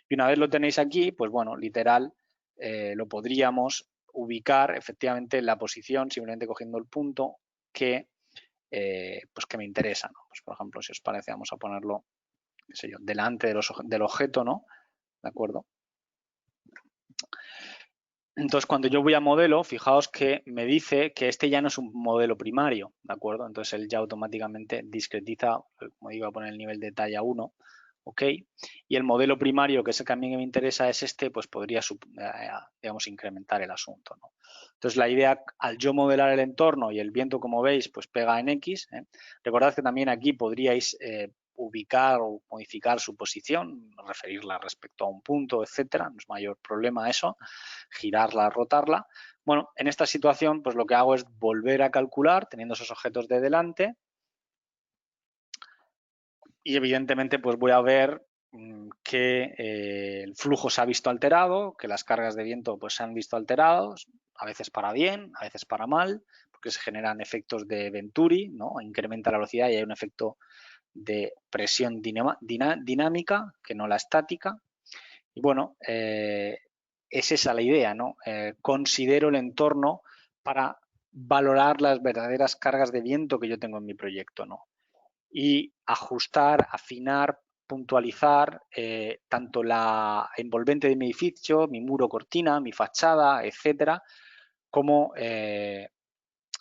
Y una vez lo tenéis aquí, pues bueno, literal, lo podríamos ubicar efectivamente en la posición, simplemente cogiendo el punto que, pues que me interesa, ¿no? Pues por ejemplo, si os parece, vamos a ponerlo, qué sé yo, delante del objeto, ¿no? ¿De acuerdo? Entonces, cuando yo voy a modelo, fijaos que me dice que este ya no es un modelo primario, ¿de acuerdo? Entonces, él ya automáticamente discretiza, como digo, a poner el nivel de talla 1, ¿ok? Y el modelo primario, que es el que a mí me interesa, es este, pues podría, digamos, incrementar el asunto, ¿no? Entonces, la idea, al yo modelar el entorno y el viento, como veis, pues pega en X, ¿eh? Recordad que también aquí podríais ubicar o modificar su posición, referirla respecto a un punto, etcétera, no es mayor problema eso, girarla, rotarla. Bueno, en esta situación, pues lo que hago es volver a calcular teniendo esos objetos de delante y evidentemente pues voy a ver que el flujo se ha visto alterado, que las cargas de viento pues se han visto alterados, a veces para bien, a veces para mal, porque se generan efectos de Venturi, ¿no? Incrementa la velocidad y hay un efecto de presión dinámica, que no la estática. Y bueno, es esa la idea, ¿no? Considero el entorno para valorar las verdaderas cargas de viento que yo tengo en mi proyecto, ¿no? Y ajustar, afinar, puntualizar tanto la envolvente de mi edificio, mi muro cortina, mi fachada, etcétera, como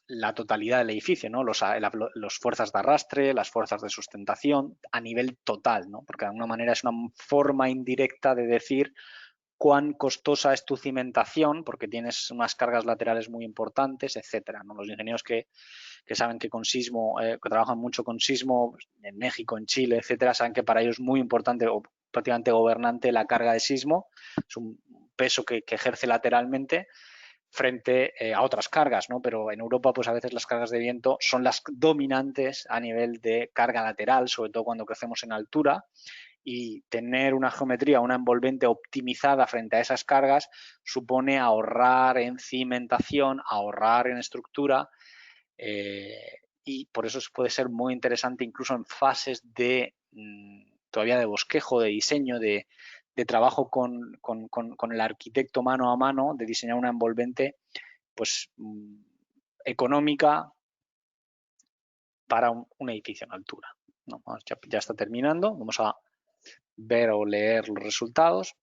la totalidad del edificio, ¿no? Las fuerzas de arrastre, las fuerzas de sustentación a nivel total, ¿no? Porque de alguna manera es una forma indirecta de decir cuán costosa es tu cimentación, porque tienes unas cargas laterales muy importantes, etcétera, ¿no? Los ingenieros que saben que con sismo, que trabajan mucho con sismo, en México, en Chile, etcétera, saben que para ellos es muy importante o prácticamente gobernante la carga de sismo, es un peso que ejerce lateralmente frente a otras cargas, ¿no? Pero en Europa, pues a veces las cargas de viento son las dominantes a nivel de carga lateral, sobre todo cuando crecemos en altura, y tener una geometría, una envolvente optimizada frente a esas cargas supone ahorrar en cimentación, ahorrar en estructura, y por eso puede ser muy interesante incluso en fases de todavía de bosquejo, de diseño, de trabajo con el arquitecto mano a mano, de diseñar una envolvente pues económica para un edificio en altura, ¿no? Ya está terminando, vamos a ver o leer los resultados.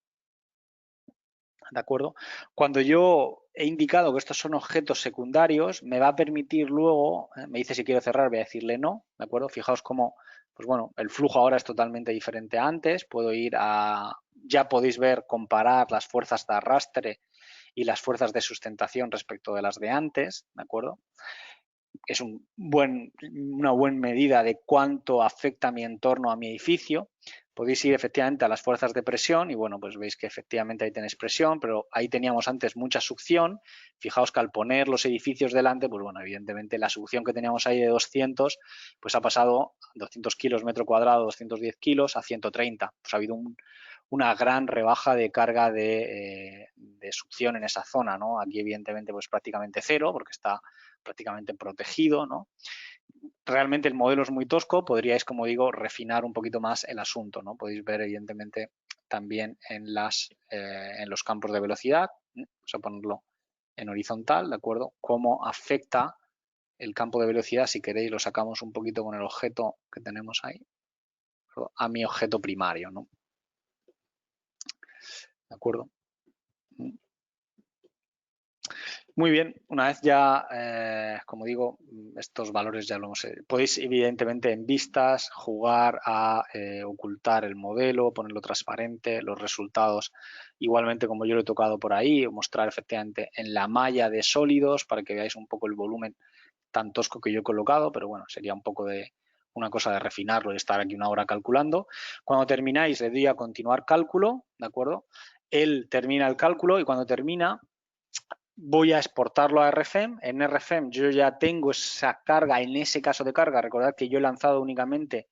¿De acuerdo? Cuando yo he indicado que estos son objetos secundarios, me va a permitir luego, me dice si quiero cerrar, voy a decirle no, ¿de acuerdo? Fijaos cómo, pues bueno, el flujo ahora es totalmente diferente a antes, puedo ir a, ya podéis ver, comparar las fuerzas de arrastre y las fuerzas de sustentación respecto de las de antes, ¿de acuerdo? Es una buena medida de cuánto afecta mi entorno a mi edificio. Podéis ir efectivamente a las fuerzas de presión y bueno, pues veis que efectivamente ahí tenéis presión, pero ahí teníamos antes mucha succión. Fijaos que al poner los edificios delante, pues bueno, evidentemente la succión que teníamos ahí de 200, pues ha pasado 200 kilos metro cuadrado, 210 kilos a 130. Pues ha habido una gran rebaja de carga de succión en esa zona, ¿no? Aquí evidentemente pues prácticamente cero, porque está prácticamente protegido, ¿no? Realmente el modelo es muy tosco, podríais, como digo, refinar un poquito más el asunto, ¿no? Podéis ver, evidentemente, también en los campos de velocidad, vamos a ponerlo en horizontal, ¿de acuerdo? Cómo afecta el campo de velocidad, si queréis, lo sacamos un poquito con el objeto que tenemos ahí, a mi objeto primario, ¿no? ¿De acuerdo? Muy bien, una vez ya, como digo, estos valores ya lo hemos... podéis evidentemente en vistas jugar a ocultar el modelo, ponerlo transparente, los resultados igualmente como yo lo he tocado por ahí, mostrar efectivamente en la malla de sólidos para que veáis un poco el volumen tan tosco que yo he colocado, pero bueno, sería un poco de una cosa de refinarlo y estar aquí una hora calculando. Cuando termináis le doy a continuar cálculo, ¿de acuerdo? Él termina el cálculo y cuando termina voy a exportarlo a RFEM. En RFEM yo ya tengo esa carga, en ese caso de carga, recordad que yo he lanzado únicamente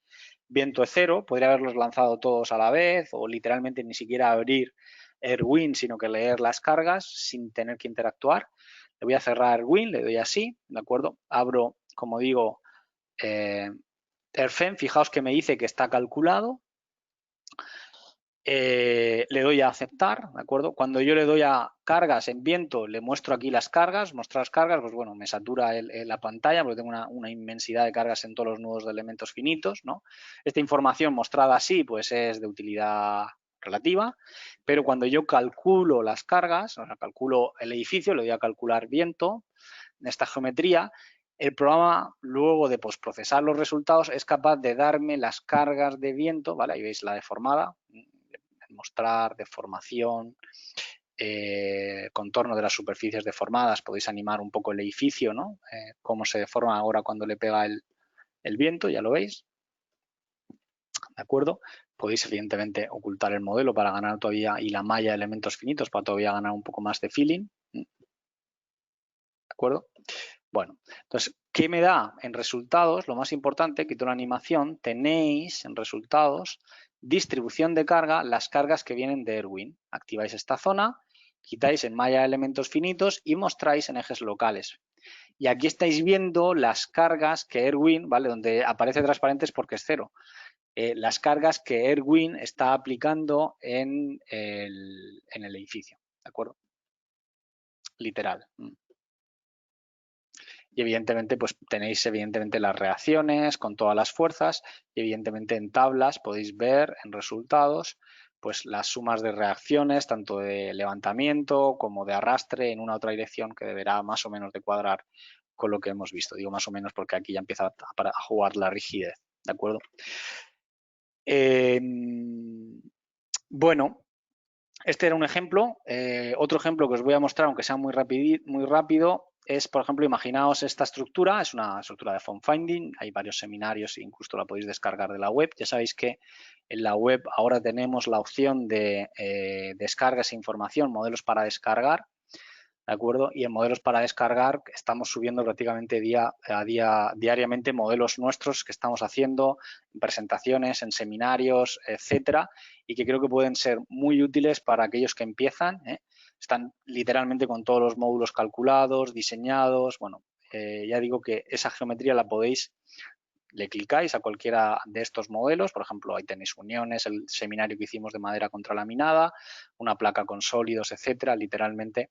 viento de cero, podría haberlos lanzado todos a la vez o literalmente ni siquiera abrir Erwin, sino que leer las cargas sin tener que interactuar. Le voy a cerrar Erwin, le doy así, ¿de acuerdo? Abro, como digo, RFEM, fijaos que me dice que está calculado. Le doy a aceptar, ¿de acuerdo? Cuando yo le doy a cargas en viento, le muestro aquí las cargas, mostrar las cargas, pues bueno, me satura la pantalla porque tengo una inmensidad de cargas en todos los nudos de elementos finitos, ¿no? Esta información mostrada así, pues es de utilidad relativa, pero cuando yo calculo las cargas, o sea, calculo el edificio, le doy a calcular viento, en esta geometría, el programa, luego de postprocesar los resultados, es capaz de darme las cargas de viento, ¿vale? Ahí veis la deformada, mostrar deformación, contorno de las superficies deformadas, podéis animar un poco el edificio, ¿no? Cómo se deforma ahora cuando le pega el viento, ya lo veis. ¿De acuerdo? Podéis evidentemente ocultar el modelo para ganar todavía y la malla de elementos finitos para todavía ganar un poco más de feeling. ¿De acuerdo? Bueno, entonces, ¿qué me da en resultados? Lo más importante, quito la animación, tenéis en resultados distribución de carga, las cargas que vienen de Erwin. Activáis esta zona, quitáis en malla de elementos finitos y mostráis en ejes locales. Y aquí estáis viendo las cargas que Erwin, ¿vale? Donde aparece transparentes porque es cero. Las cargas que Erwin está aplicando en el edificio, ¿de acuerdo? Literal. Y evidentemente pues tenéis evidentemente las reacciones con todas las fuerzas y evidentemente en tablas podéis ver en resultados pues las sumas de reacciones tanto de levantamiento como de arrastre en una u otra dirección que deberá más o menos de cuadrar con lo que hemos visto. Digo más o menos porque aquí ya empieza a jugar la rigidez, ¿de acuerdo? Bueno, Este era un ejemplo. Otro ejemplo que os voy a mostrar, aunque sea muy rápido, es, por ejemplo, imaginaos esta estructura. Es una estructura de Form Finding. Hay varios seminarios e incluso la podéis descargar de la web. Ya sabéis que en la web ahora tenemos la opción de descargas e información, modelos para descargar. ¿De acuerdo? Y en modelos para descargar estamos subiendo prácticamente diariamente modelos nuestros que estamos haciendo en presentaciones, en seminarios, etcétera, y que creo que pueden ser muy útiles para aquellos que empiezan. Están literalmente con todos los módulos calculados, diseñados. Bueno, ya digo que esa geometría la podéis, le clicáis a cualquiera de estos modelos, por ejemplo, ahí tenéis uniones, el seminario que hicimos de madera contralaminada, una placa con sólidos, etcétera, literalmente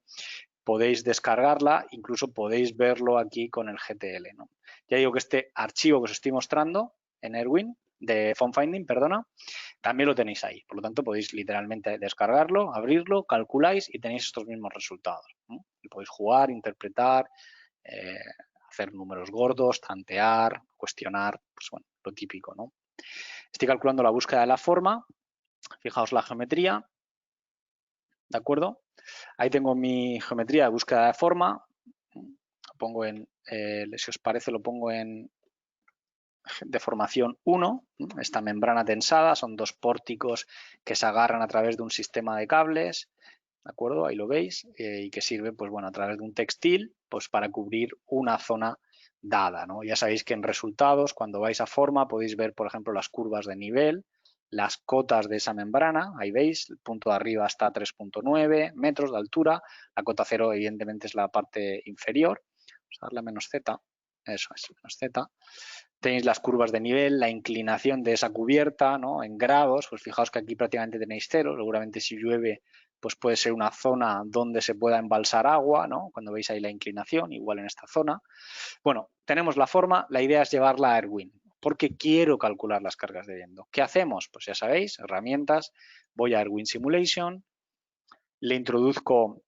podéis descargarla, incluso podéis verlo aquí con el GTL, ¿no? Ya digo que este archivo que os estoy mostrando en Erwin, de Form Finding, perdona, también lo tenéis ahí. Por lo tanto, podéis literalmente descargarlo, abrirlo, calculáis y tenéis estos mismos resultados, ¿no? Y podéis jugar, interpretar, hacer números gordos, tantear, cuestionar, pues bueno, lo típico, ¿no? Estoy calculando la búsqueda de la forma. Fijaos la geometría, ¿de acuerdo? Ahí tengo mi geometría de búsqueda de forma. Lo pongo en, si os parece, lo pongo en deformación 1. Esta membrana tensada son dos pórticos que se agarran a través de un sistema de cables. ¿De acuerdo? Ahí lo veis. Y que sirve, pues bueno, a través de un textil, pues para cubrir una zona dada, ¿no? Ya sabéis que en resultados, cuando vais a forma, podéis ver, por ejemplo, las curvas de nivel, las cotas de esa membrana. Ahí veis, el punto de arriba está a 3,9 metros de altura. La cota 0, evidentemente, es la parte inferior. Vamos a darle a menos Z. Eso es, menos Z. Tenéis las curvas de nivel, la inclinación de esa cubierta, ¿no? En grados. Pues fijaos que aquí prácticamente tenéis 0. Seguramente si llueve, pues puede ser una zona donde se pueda embalsar agua, ¿no? Cuando veis ahí la inclinación, igual en esta zona. Bueno, tenemos la forma, la idea es llevarla a Erwin, porque quiero calcular las cargas de viento. ¿Qué hacemos? Pues ya sabéis, herramientas, voy a Erwin Simulation, le introduzco,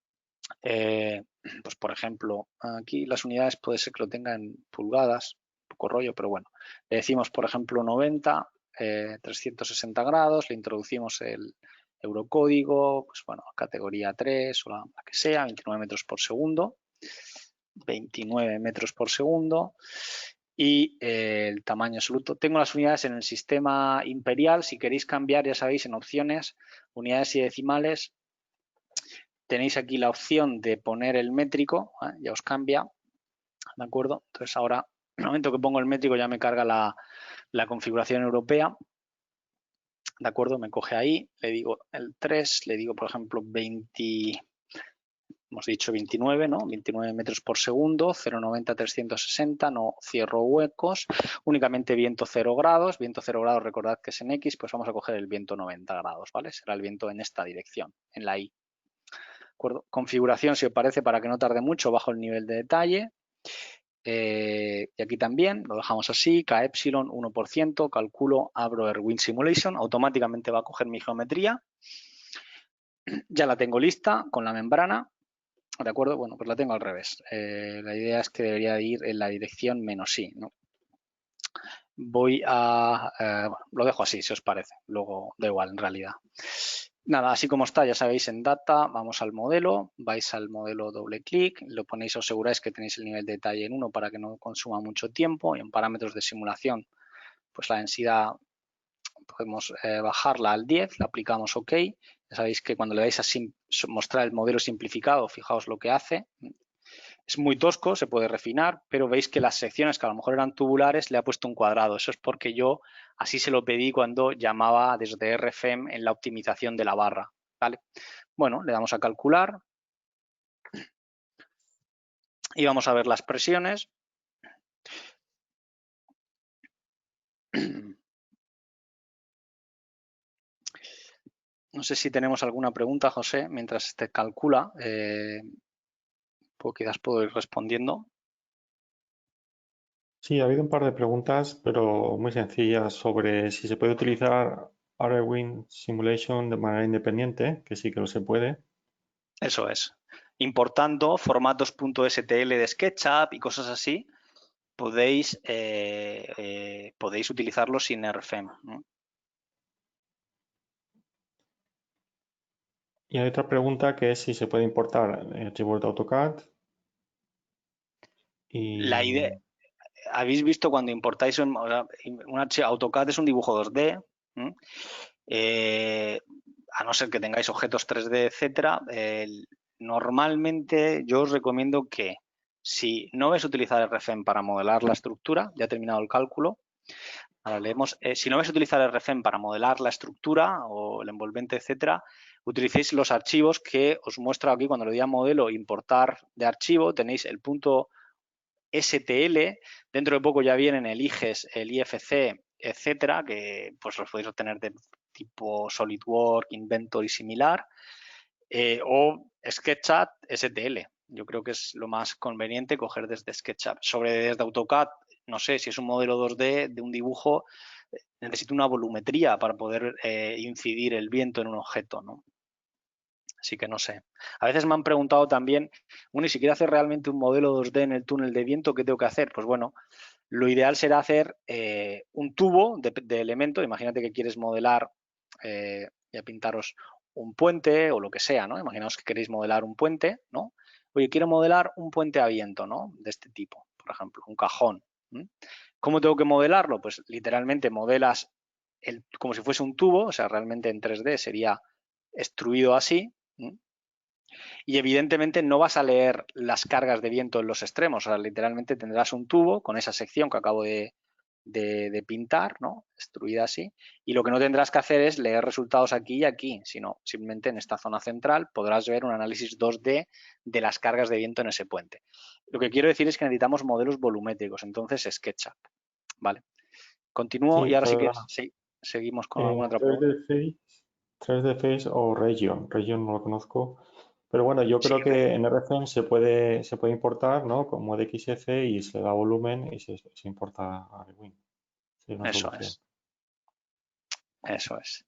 pues por ejemplo, aquí las unidades puede ser que lo tengan en pulgadas, un poco rollo, pero bueno, le decimos por ejemplo 90, 360 grados, le introducimos el eurocódigo, pues bueno, categoría 3 o la que sea, 29 metros por segundo. 29 metros por segundo y el tamaño absoluto. Tengo las unidades en el sistema imperial. Si queréis cambiar, ya sabéis, en opciones, unidades y decimales, tenéis aquí la opción de poner el métrico, ya os cambia, ¿de acuerdo? Entonces ahora, en el momento que pongo el métrico ya me carga la configuración europea, ¿de acuerdo? Me coge ahí, le digo el 3, le digo por ejemplo 20, hemos dicho 29, ¿no? 29 metros por segundo, 0,90, 360, no cierro huecos, únicamente viento 0 grados, viento 0 grados, recordad que es en X, pues vamos a coger el viento 90 grados, ¿vale? Será el viento en esta dirección, en la Y. ¿De acuerdo? Configuración, si os parece, para que no tarde mucho, bajo el nivel de detalle. Y aquí también lo dejamos así, K epsilon 1%, calculo, abro Erwin Simulation, automáticamente va a coger mi geometría. Ya la tengo lista con la membrana. ¿De acuerdo? Bueno, pues la tengo al revés. La idea es que debería ir en la dirección menos I, ¿no? Voy a... bueno, lo dejo así, si os parece. Luego da igual, en realidad. Nada, así como está, ya sabéis, en Data, vamos al modelo. Vais al modelo, doble clic, lo ponéis, os aseguráis que tenéis el nivel de detalle en 1 para que no consuma mucho tiempo. Y en parámetros de simulación, pues la densidad podemos bajarla al 10, le aplicamos OK. Ya sabéis que cuando le dais a mostrar el modelo simplificado, fijaos lo que hace. Es muy tosco, se puede refinar, pero veis que las secciones que a lo mejor eran tubulares le ha puesto un cuadrado. Eso es porque yo así se lo pedí cuando llamaba desde RFEM en la optimización de la barra, ¿vale? Bueno, le damos a calcular y vamos a ver las presiones. No sé si tenemos alguna pregunta, José, mientras este calcula. Pues quizás puedo ir respondiendo. Sí, ha habido un par de preguntas, pero muy sencillas, sobre si se puede utilizar Erwin Simulation de manera independiente, que sí que lo se puede. Eso es. Importando formatos .stl de SketchUp y cosas así, podéis utilizarlo sin RFEM, ¿no? Y hay otra pregunta que es si se puede importar archivos de AutoCAD La idea, y habéis visto cuando importáis o sea, AutoCAD es un dibujo 2D, ¿m? Eh, a no ser que tengáis objetos 3D, etcétera. Normalmente yo os recomiendo que si no vais a utilizar RFEM para modelar la estructura, ya he terminado el cálculo. Ahora leemos, si no vais a utilizar RFEM para modelar la estructura o el envolvente, etcétera, utilicéis los archivos que os muestro aquí cuando le doy a modelo importar de archivo. Tenéis el punto STL, dentro de poco ya vienen el IGES, el IFC, etcétera, que pues los podéis obtener de tipo SolidWorks, Inventor y similar, o SketchUp STL. Yo creo que es lo más conveniente coger desde SketchUp. Desde AutoCAD, no sé, si es un modelo 2D de un dibujo, necesito una volumetría para poder incidir el viento en un objeto, ¿no? Así que no sé. A veces me han preguntado también, bueno, y si quiero hacer realmente un modelo 2D en el túnel de viento, ¿qué tengo que hacer? Pues bueno, lo ideal será hacer un tubo de elemento. Imagínate que quieres modelar, voy a pintaros un puente o lo que sea, ¿no? Imaginaos que queréis modelar un puente, ¿no? Oye, quiero modelar un puente a viento, ¿no? De este tipo, por ejemplo, un cajón. ¿Mm? ¿Cómo tengo que modelarlo? Pues literalmente modelas como si fuese un tubo, o sea, realmente en 3D sería extruido así. ¿Mm? Y evidentemente no vas a leer las cargas de viento en los extremos, o sea, literalmente tendrás un tubo con esa sección que acabo de pintar, ¿no? Extruida así, y lo que no tendrás que hacer es leer resultados aquí y aquí, sino simplemente en esta zona central podrás ver un análisis 2D de las cargas de viento en ese puente. Lo que quiero decir es que necesitamos modelos volumétricos, entonces SketchUp, ¿vale? Continúo y sí, ahora sí que perdona, sí, seguimos con alguna otra pregunta. 3D Face, 3D Face o Region. Region no lo conozco. Pero bueno, yo Sí, creo que en RFM se puede importar, ¿no? Como de XF y se le da volumen y se importa a Rewin. Sí, es una eso solución. es, eso es.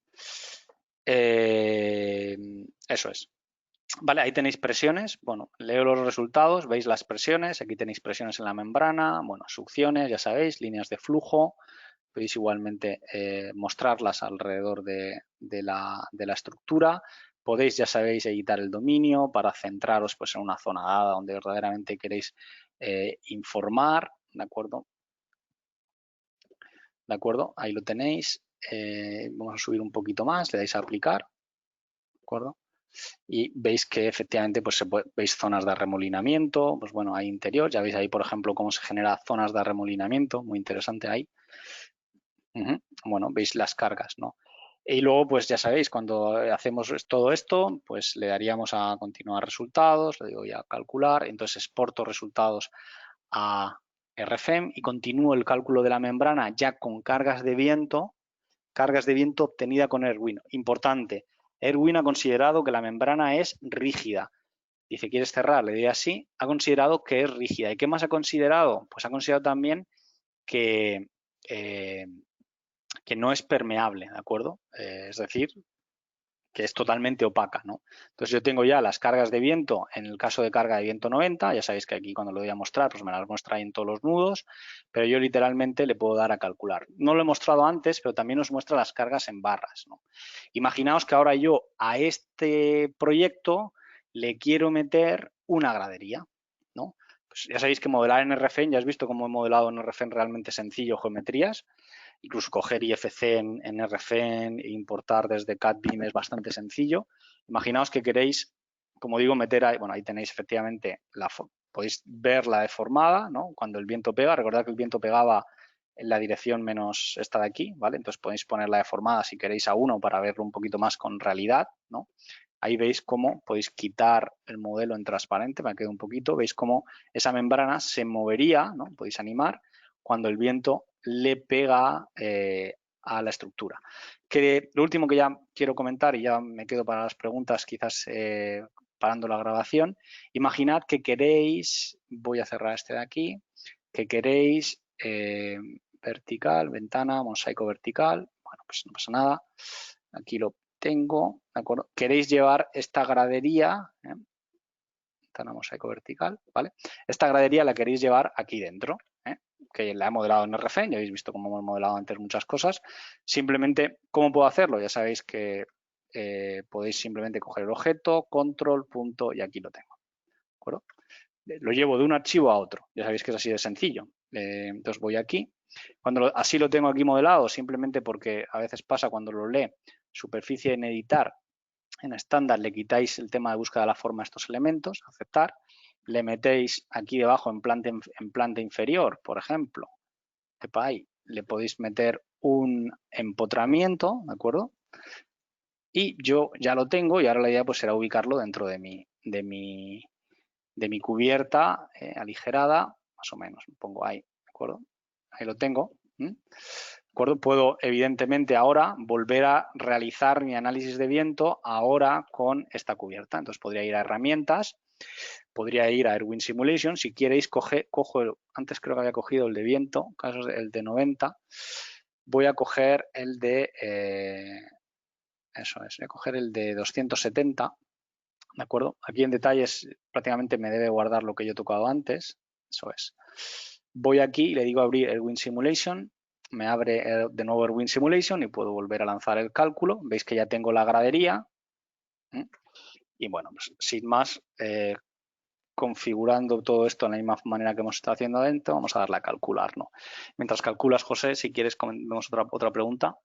Eh, eso es. Vale, ahí tenéis presiones. Bueno, leo los resultados, veis las presiones. Aquí tenéis presiones en la membrana, bueno, succiones, ya sabéis, líneas de flujo. Podéis igualmente mostrarlas alrededor de la estructura. Podéis, ya sabéis, editar el dominio para centraros pues, en una zona dada donde verdaderamente queréis informar, ¿de acuerdo? ¿De acuerdo? Ahí lo tenéis. Vamos a subir un poquito más, le dais a aplicar, ¿de acuerdo? Y veis que efectivamente pues veis zonas de arremolinamiento, pues bueno, hay interior, ya veis ahí por ejemplo cómo se genera zonas de arremolinamiento, muy interesante ahí. Bueno, veis las cargas, ¿no? Y luego pues ya sabéis, cuando hacemos todo esto, pues le daríamos a continuar resultados, le digo ya a calcular, entonces exporto resultados a RFEM y continúo el cálculo de la membrana ya con cargas de viento obtenida con Erwin. Importante, Erwin ha considerado que la membrana es rígida. Dice, ¿quieres cerrar? Le doy así. Ha considerado que es rígida. ¿Y qué más ha considerado? Pues ha considerado también que, eh, que no es permeable, ¿de acuerdo? Es decir, que es totalmente opaca, ¿no? Entonces yo tengo ya las cargas de viento, en el caso de carga de viento 90, ya sabéis que aquí cuando lo voy a mostrar, pues me las muestra ahí en todos los nudos, pero yo literalmente le puedo dar a calcular. No lo he mostrado antes, pero también os muestra las cargas en barras, ¿no? Imaginaos que ahora yo a este proyecto le quiero meter una gradería, ¿no? Pues ya sabéis que modelar en RFEM, ya has visto cómo he modelado en RFEM realmente sencillo geometrías, incluso coger IFC en RFEM e importar desde CAD-BIM es bastante sencillo. Imaginaos que queréis, como digo, meter ahí, bueno, ahí tenéis efectivamente, podéis ver la deformada, ¿no? Cuando el viento pega, recordad que el viento pegaba en la dirección menos esta de aquí, ¿vale? Entonces podéis poner la deformada si queréis a 1 para verlo un poquito más con realidad, ¿no? Ahí veis cómo podéis quitar el modelo en transparente, me quedo un poquito, veis cómo esa membrana se movería, ¿no? Podéis animar cuando el viento le pega a la estructura. Que lo último que ya quiero comentar, y ya me quedo para las preguntas, quizás parando la grabación, imaginad que queréis, voy a cerrar este de aquí, que queréis vertical, ventana, mosaico vertical, bueno, pues no pasa nada, aquí lo tengo, ¿de acuerdo? Queréis llevar esta gradería, ventana, mosaico vertical, ¿vale? Esta gradería la queréis llevar aquí dentro, que la he modelado en RFEM, ya habéis visto cómo hemos modelado antes muchas cosas. Simplemente, ¿cómo puedo hacerlo? Ya sabéis que podéis simplemente coger el objeto, control, punto, y aquí lo tengo. ¿De acuerdo? Lo llevo de un archivo a otro. Ya sabéis que es así de sencillo. Entonces voy aquí. Cuando así lo tengo aquí modelado, simplemente porque a veces pasa cuando lo lee, superficie en editar, en estándar le quitáis el tema de búsqueda de la forma a estos elementos, aceptar, le metéis aquí debajo en planta inferior, por ejemplo, ahí, le podéis meter un empotramiento, ¿de acuerdo? Y yo ya lo tengo y ahora la idea pues será ubicarlo dentro de mi cubierta aligerada, más o menos, me pongo ahí, ¿de acuerdo? Ahí lo tengo. ¿De acuerdo? Puedo, evidentemente, ahora volver a realizar mi análisis de viento ahora con esta cubierta. Entonces, podría ir a herramientas, podría ir a Airwind Simulation. Si queréis, antes creo que había cogido el de viento, casos el de 90. Voy a coger el de, eso es, voy a coger el de 270. ¿De acuerdo? Aquí en detalles prácticamente me debe guardar lo que yo he tocado antes. Eso es. Voy aquí y le digo abrir Airwind Simulation. Me abre de nuevo Airwind Simulation y puedo volver a lanzar el cálculo. Veis que ya tengo la gradería. Y bueno, pues sin más, configurando todo esto de la misma manera que hemos estado haciendo adentro, vamos a darle a calcular, ¿no? Mientras calculas, José, si quieres, vemos otra pregunta.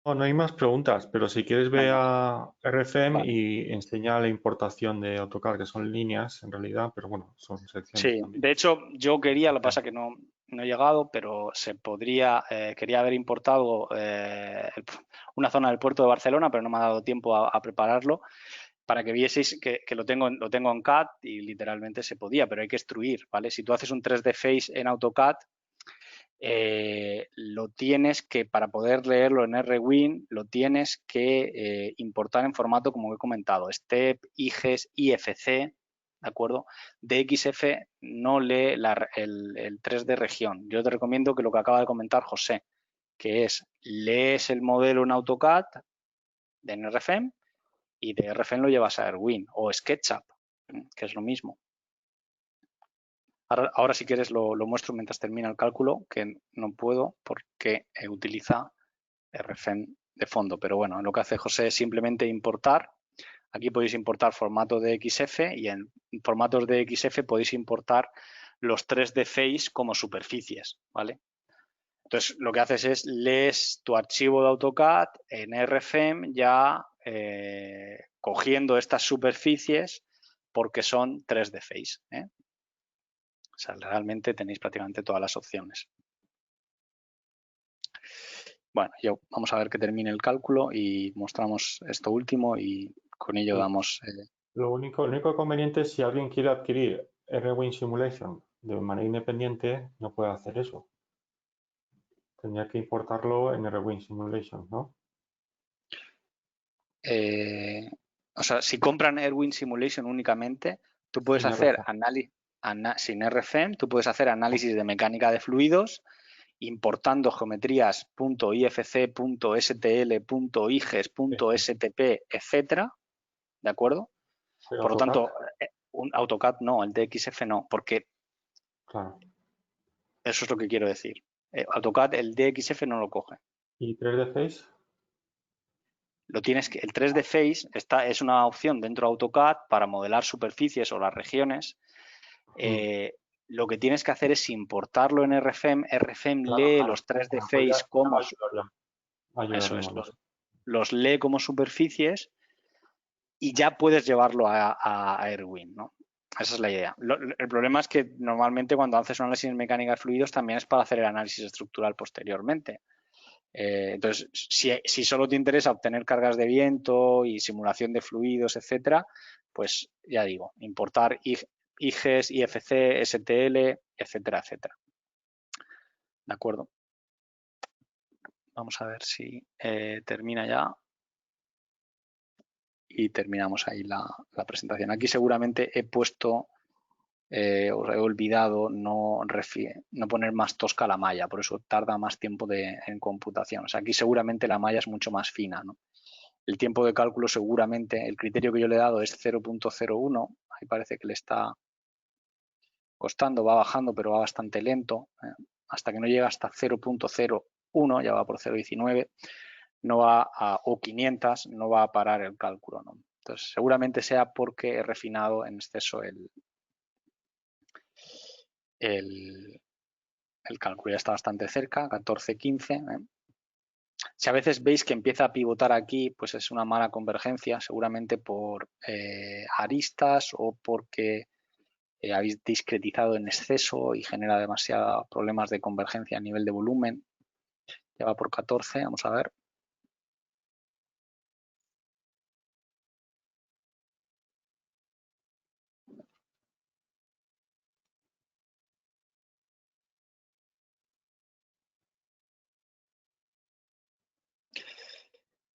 No hay más preguntas, pero si quieres ve a RFM Vale. y enseña la importación de AutoCAD, que son líneas en realidad, pero bueno, son secciones Sí, también. de hecho yo quería, lo que pasa que no he llegado, pero se podría, quería haber importado una zona del puerto de Barcelona, pero no me ha dado tiempo a prepararlo para que vieseis que lo tengo en CAD y literalmente se podía, pero hay que extruir, ¿vale? Si tú haces un 3D Face en AutoCAD, lo tienes que, para poder leerlo en RWin, lo tienes que importar en formato, como he comentado, STEP, IGES, IFC, ¿de acuerdo? DXF no lee el 3D región. Yo te recomiendo que lo que acaba de comentar José, que es, lees el modelo en AutoCAD de RFM y de RFM lo llevas a Erwin o SketchUp, que es lo mismo. Ahora si quieres lo muestro mientras termina el cálculo, que no puedo porque utiliza RFM de fondo. Pero bueno, lo que hace José es simplemente importar. Aquí podéis importar formato de XF y en formatos de XF podéis importar los 3D Face como superficies, ¿vale? Entonces lo que haces es lees tu archivo de AutoCAD en RFM ya cogiendo estas superficies porque son 3D Face, ¿eh? O sea, realmente tenéis prácticamente todas las opciones. Bueno, vamos a ver que termine el cálculo y mostramos esto último y con ello damos... El único conveniente es si alguien quiere adquirir RWin Simulation de manera independiente, no puede hacer eso. Tendría que importarlo en RWin Simulation, ¿no? o sea, si compran Airwind Simulation únicamente, tú puedes Sin hacer RFM. sin RFM, tú puedes hacer análisis de mecánica de fluidos importando geometrías .ifc, .stl, .iges, .stp, etcétera, ¿de acuerdo? Pero Por lo AutoCAD, tanto, un AutoCAD no, el DXF no, porque claro. eso es lo que quiero decir. AutoCAD, el DXF no lo coge. ¿Y 3D Face? Lo tienes que, el 3D Face es una opción dentro de AutoCAD para modelar superficies o las regiones. Lo que tienes que hacer es importarlo en RFM. RFM lee los 3D Pues ya Face como... Eso es, ayudaríamos. los lee como superficies y ya puedes llevarlo a Airwind, ¿no? Esa es la idea. El problema es que normalmente cuando haces un análisis mecánica de fluidos también es para hacer el análisis estructural posteriormente. Entonces, si solo te interesa obtener cargas de viento y simulación de fluidos, etcétera, pues ya digo, importar IGES, IFC, STL, etcétera, etcétera. ¿De acuerdo? Vamos a ver si termina ya. Y terminamos ahí la presentación. Aquí seguramente he puesto, os he olvidado no poner más tosca la malla, por eso tarda más tiempo en computación. O sea, aquí seguramente la malla es mucho más fina, ¿no? El tiempo de cálculo seguramente, el criterio que yo le he dado es 0.01, ahí parece que le está costando, va bajando, pero va bastante lento, hasta que no llega hasta 0.01, ya va por 0.19. no va o 500, no va a parar el cálculo, ¿no? Entonces, seguramente sea porque he refinado en exceso el cálculo. Ya está bastante cerca, 14, 15. Si a veces veis que empieza a pivotar aquí, pues es una mala convergencia, seguramente por aristas o porque habéis discretizado en exceso y genera demasiados problemas de convergencia a nivel de volumen. Ya va por 14, vamos a ver.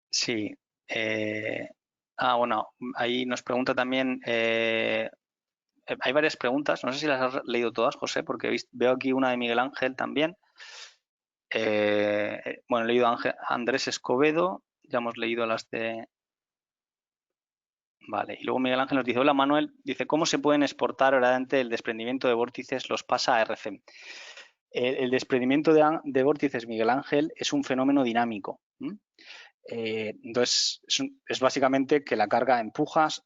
Sí. Bueno, ahí nos pregunta también, hay varias preguntas, no sé si las has leído todas, José, porque veo aquí una de Miguel Ángel también. Bueno, he leído a Andrés Escobedo, ya hemos leído las de... Vale, y luego Miguel Ángel nos dice, hola Manuel, dice, ¿cómo se pueden exportar verdaderamente el desprendimiento de vórtices los pasa a RFEM? El desprendimiento de vórtices, Miguel Ángel, es un fenómeno dinámico. Entonces, es básicamente que la carga empujas,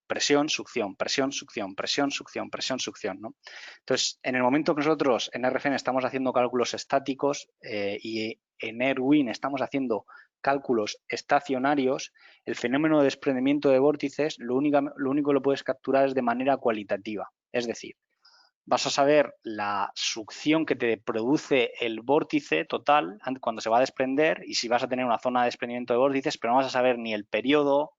presión, succión, presión, succión, presión, succión, presión, succión, ¿no? Entonces, en el momento que nosotros en RFEM estamos haciendo cálculos estáticos y en Erwin estamos haciendo cálculos estacionarios, el fenómeno de desprendimiento de vórtices lo único que lo puedes capturar es de manera cualitativa. Es decir, vas a saber la succión que te produce el vórtice total cuando se va a desprender y si vas a tener una zona de desprendimiento de vórtices, pero no vas a saber ni el periodo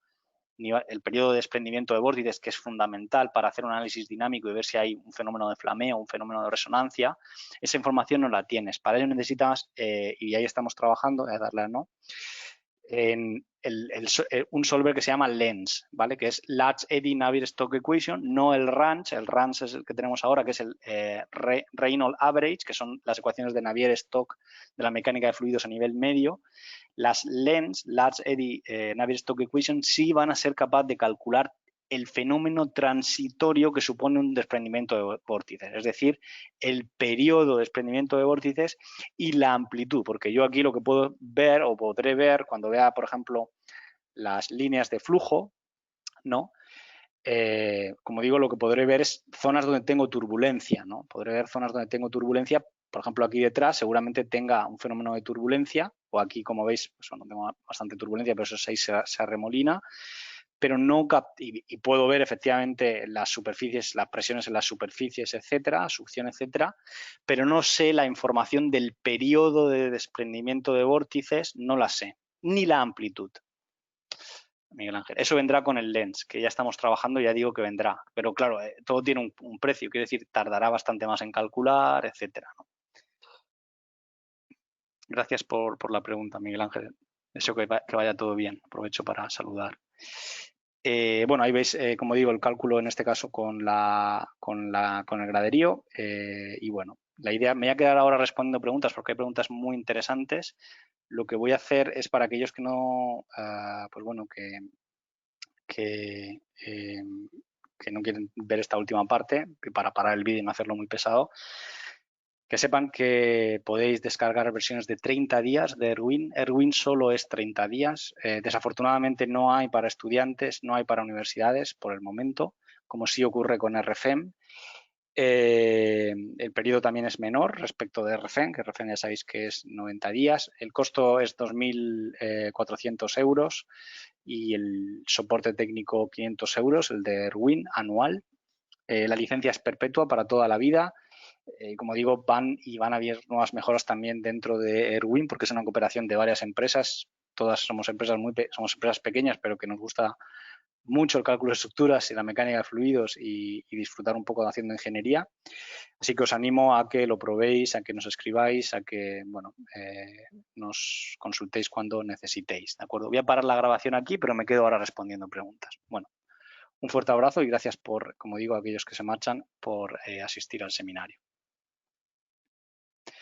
de desprendimiento de vórtices, que es fundamental para hacer un análisis dinámico y ver si hay un fenómeno de flameo, un fenómeno de resonancia. Esa información no la tienes. Para ello necesitas, y ahí estamos trabajando, voy a darle a no, en un solver que se llama LENS, ¿vale? Que es Large Eddy Navier-Stokes Equation, no el RANS. El RANS es el que tenemos ahora, que es el Reynolds Average, que son las ecuaciones de Navier-Stokes de la mecánica de fluidos a nivel medio. Las LENS, Large Eddy Navier-Stokes Equation, sí van a ser capaces de calcular el fenómeno transitorio que supone un desprendimiento de vórtices, es decir, el periodo de desprendimiento de vórtices y la amplitud, porque yo aquí lo que puedo ver o podré ver cuando vea, por ejemplo, las líneas de flujo, ¿no? Como digo, lo que podré ver es zonas donde tengo turbulencia, ¿no? Podré ver zonas donde tengo turbulencia, por ejemplo, aquí detrás seguramente tenga un fenómeno de turbulencia, o aquí, como veis, pues, bueno, tengo bastante turbulencia, pero eso ahí se arremolina, pero no y puedo ver efectivamente las superficies, las presiones en las superficies, etcétera, succión, etcétera, pero no sé la información del periodo de desprendimiento de vórtices, no la sé, ni la amplitud. Miguel Ángel, eso vendrá con el lens, que ya estamos trabajando, ya digo que vendrá, pero claro, todo tiene un precio, quiere decir, tardará bastante más en calcular, etcétera, ¿no? Gracias por la pregunta, Miguel Ángel. Deseo que vaya todo bien. Aprovecho para saludar. Bueno, ahí veis, como digo, el cálculo en este caso con el graderío. Y bueno, la idea, me voy a quedar ahora respondiendo preguntas porque hay preguntas muy interesantes. Lo que voy a hacer es para aquellos que no, pues bueno, que no quieren ver esta última parte, para parar el vídeo y no hacerlo muy pesado, que sepan que podéis descargar versiones de 30 días de Erwin. Erwin solo es 30 días. Desafortunadamente no hay para estudiantes, no hay para universidades por el momento, como sí ocurre con RFEM. El periodo también es menor respecto de RFEM, que RFEM ya sabéis que es 90 días. El costo es 2.400 euros y el soporte técnico 500 euros, el de Erwin anual. La licencia es perpetua para toda la vida. Como digo, van a haber nuevas mejoras también dentro de Erwin porque es una cooperación de varias empresas. Todas somos empresas pequeñas, pero que nos gusta mucho el cálculo de estructuras y la mecánica de fluidos y disfrutar un poco de haciendo ingeniería. Así que os animo a que lo probéis, a que nos escribáis, a que bueno, nos consultéis cuando necesitéis. ¿De acuerdo? Voy a parar la grabación aquí, pero me quedo ahora respondiendo preguntas. Bueno, un fuerte abrazo y gracias por, como digo, a aquellos que se marchan, por asistir al seminario.